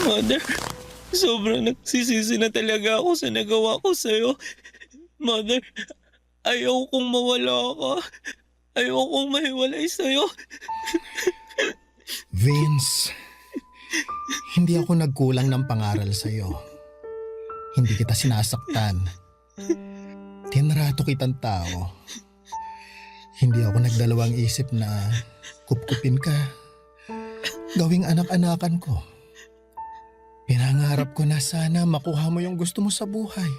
Mother, sobrang nagsisisi na talaga ako sa nagawa ko sa'yo. Mother, ayaw kong mawala ka. Ayaw kong mahiwalay sa'yo. Vince, hindi ako nagkulang ng pangaral sa'yo. Hindi kita sinasaktan. Tinrato kitang tao. Hindi ako nagdalawang isip na kupkupin ka. Gawing anak-anakan ko. Pinangarap ko na sana makuha mo yung gusto mo sa buhay.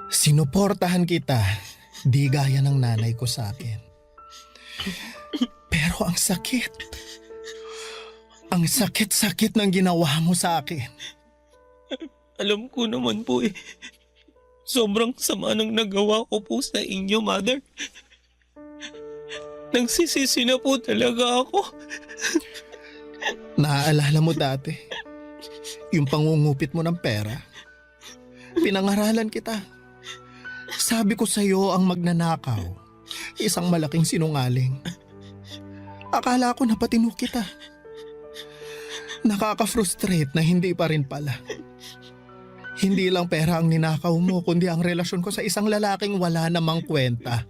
Sinuportahan kita, di gaya ng nanay ko sa akin. Pero ang sakit. Ang sakit-sakit ng ginawa mo sa akin. Alam ko naman po eh. Sobrang sama ng nagawa ko po sa inyo, Mother. Nagsisisi na po talaga ako. Naaalala mo dati, yung pangungupit mo ng pera. Pinangaralan kita. Sabi ko sa'yo ang magnanakaw, isang malaking sinungaling. Akala ko napatino kita. Nakaka-frustrate na hindi pa rin pala. Hindi lang pera ang ninakaw mo, kundi ang relasyon ko sa isang lalaking wala namang kwenta.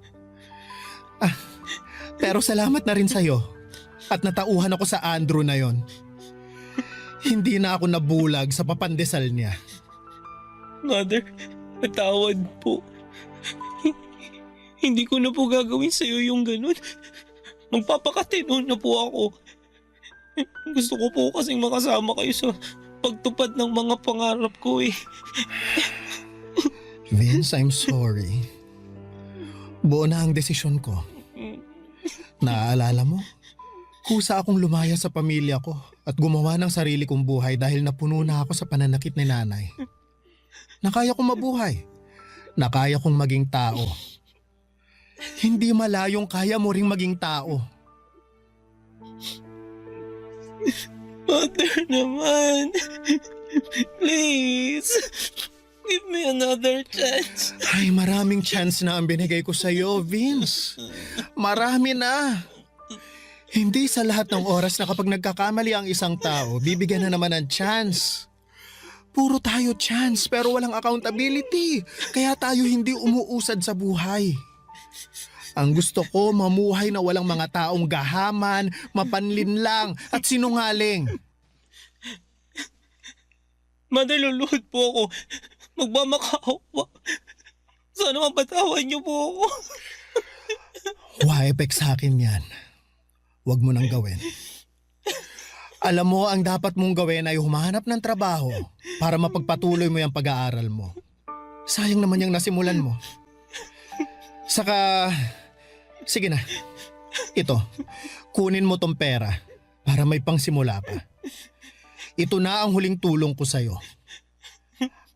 Pero salamat na rin sa'yo at natauhan ako sa Andrew na yon. Hindi na ako nabulag sa papandesal niya. Mother, patawad po. Hindi ko na po gagawin sa'yo yung ganun. Magpapakatino na po ako. Gusto ko po kasing makasama kayo sa pagtupad ng mga pangarap ko eh. Vince, I'm sorry. Buo na ang desisyon ko. Naaalala mo? Kusa akong lumaya sa pamilya ko at gumawa ng sarili kong buhay dahil napuno na ako sa pananakit ni nanay. Nakaya kong mabuhay. Nakaya kong maging tao. Hindi malayong kaya mo ring maging tao. Mother naman. Please. Give me another chance. Ay, maraming chance na ang binigay ko sa'yo, Vince. Marami na. Hindi sa lahat ng oras na kapag nagkakamali ang isang tao, bibigyan na naman ng chance. Puro tayo chance pero walang accountability. Kaya tayo hindi umuusad sa buhay. Ang gusto ko, mamuhay na walang mga taong gahaman, mapanlinlang at sinungaling. Mother, luluhod po ako. Magmamakaawa pa. Sana mapatawan niyo po ako. Wa-epek sa akin yan. Huwag mo nang gawin. Alam mo, ang dapat mong gawin ay humahanap ng trabaho para mapagpatuloy mo yung pag-aaral mo. Sayang naman yung nasimulan mo. Saka, sige na. Ito, kunin mo tong pera para may pangsimula pa. Ito na ang huling tulong ko sa'yo.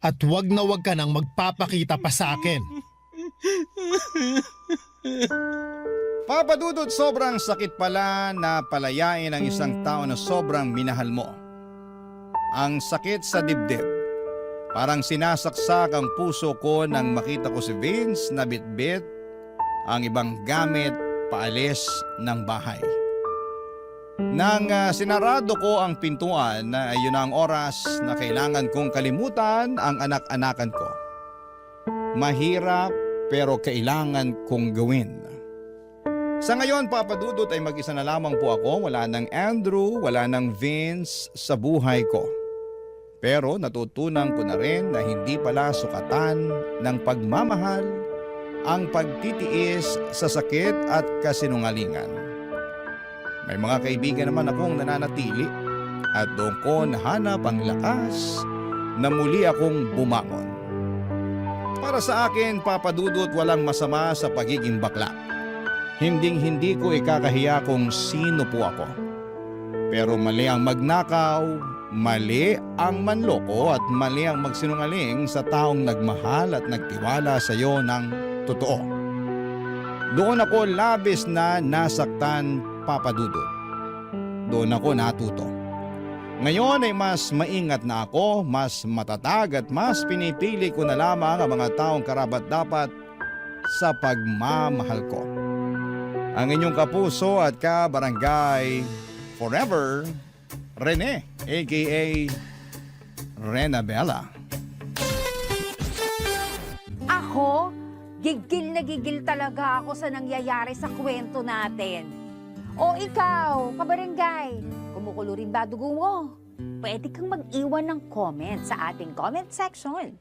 At wag na wag ka nang magpapakita pa sa akin. Papa Dudut, sobrang sakit pala na palayain ang isang tao na sobrang minahal mo. Ang sakit sa dibdib. Parang sinasaksak ang puso ko nang makita ko si Vince na bitbit ang ibang gamit paalis ng bahay. Nang sinarado ko ang pintuan na ayun na ang oras na kailangan kong kalimutan ang anak-anakan ko. Mahirap pero kailangan kong gawin. Sa ngayon, Papa Dudut, ay mag-isa na lamang po ako. Wala nang Andrew, wala nang Vince sa buhay ko. Pero natutunan ko na rin na hindi pala sukatan ng pagmamahal ang pagtitiis sa sakit at kasinungalingan. May mga kaibigan naman akong nananatili at doon ko nahanap ang lakas na muli akong bumangon. Para sa akin, Papa Dudut, walang masama sa pagiging bakla. Hinding-hindi ko ikakahiya kung sino po ako. Pero mali ang magnakaw, mali ang manloko at mali ang magsinungaling sa taong nagmahal at nagtiwala sa iyo ng totoo. Doon ako labis na nasaktan, Papa Dudut. Doon ako natuto. Ngayon ay mas maingat na ako, mas matatag at mas pinipili ko na lamang ang mga taong karapat-dapat sa pagmamahal ko. Ang inyong kapuso at kabarangay forever, Rene, aka Rena Bella. Ako, gigil na gigil talaga ako sa nangyayari sa kwento natin. O ikaw, kabarangay, kumukulo rin ba dugo mo? pwede kang mag-iwan ng comment sa ating comment section.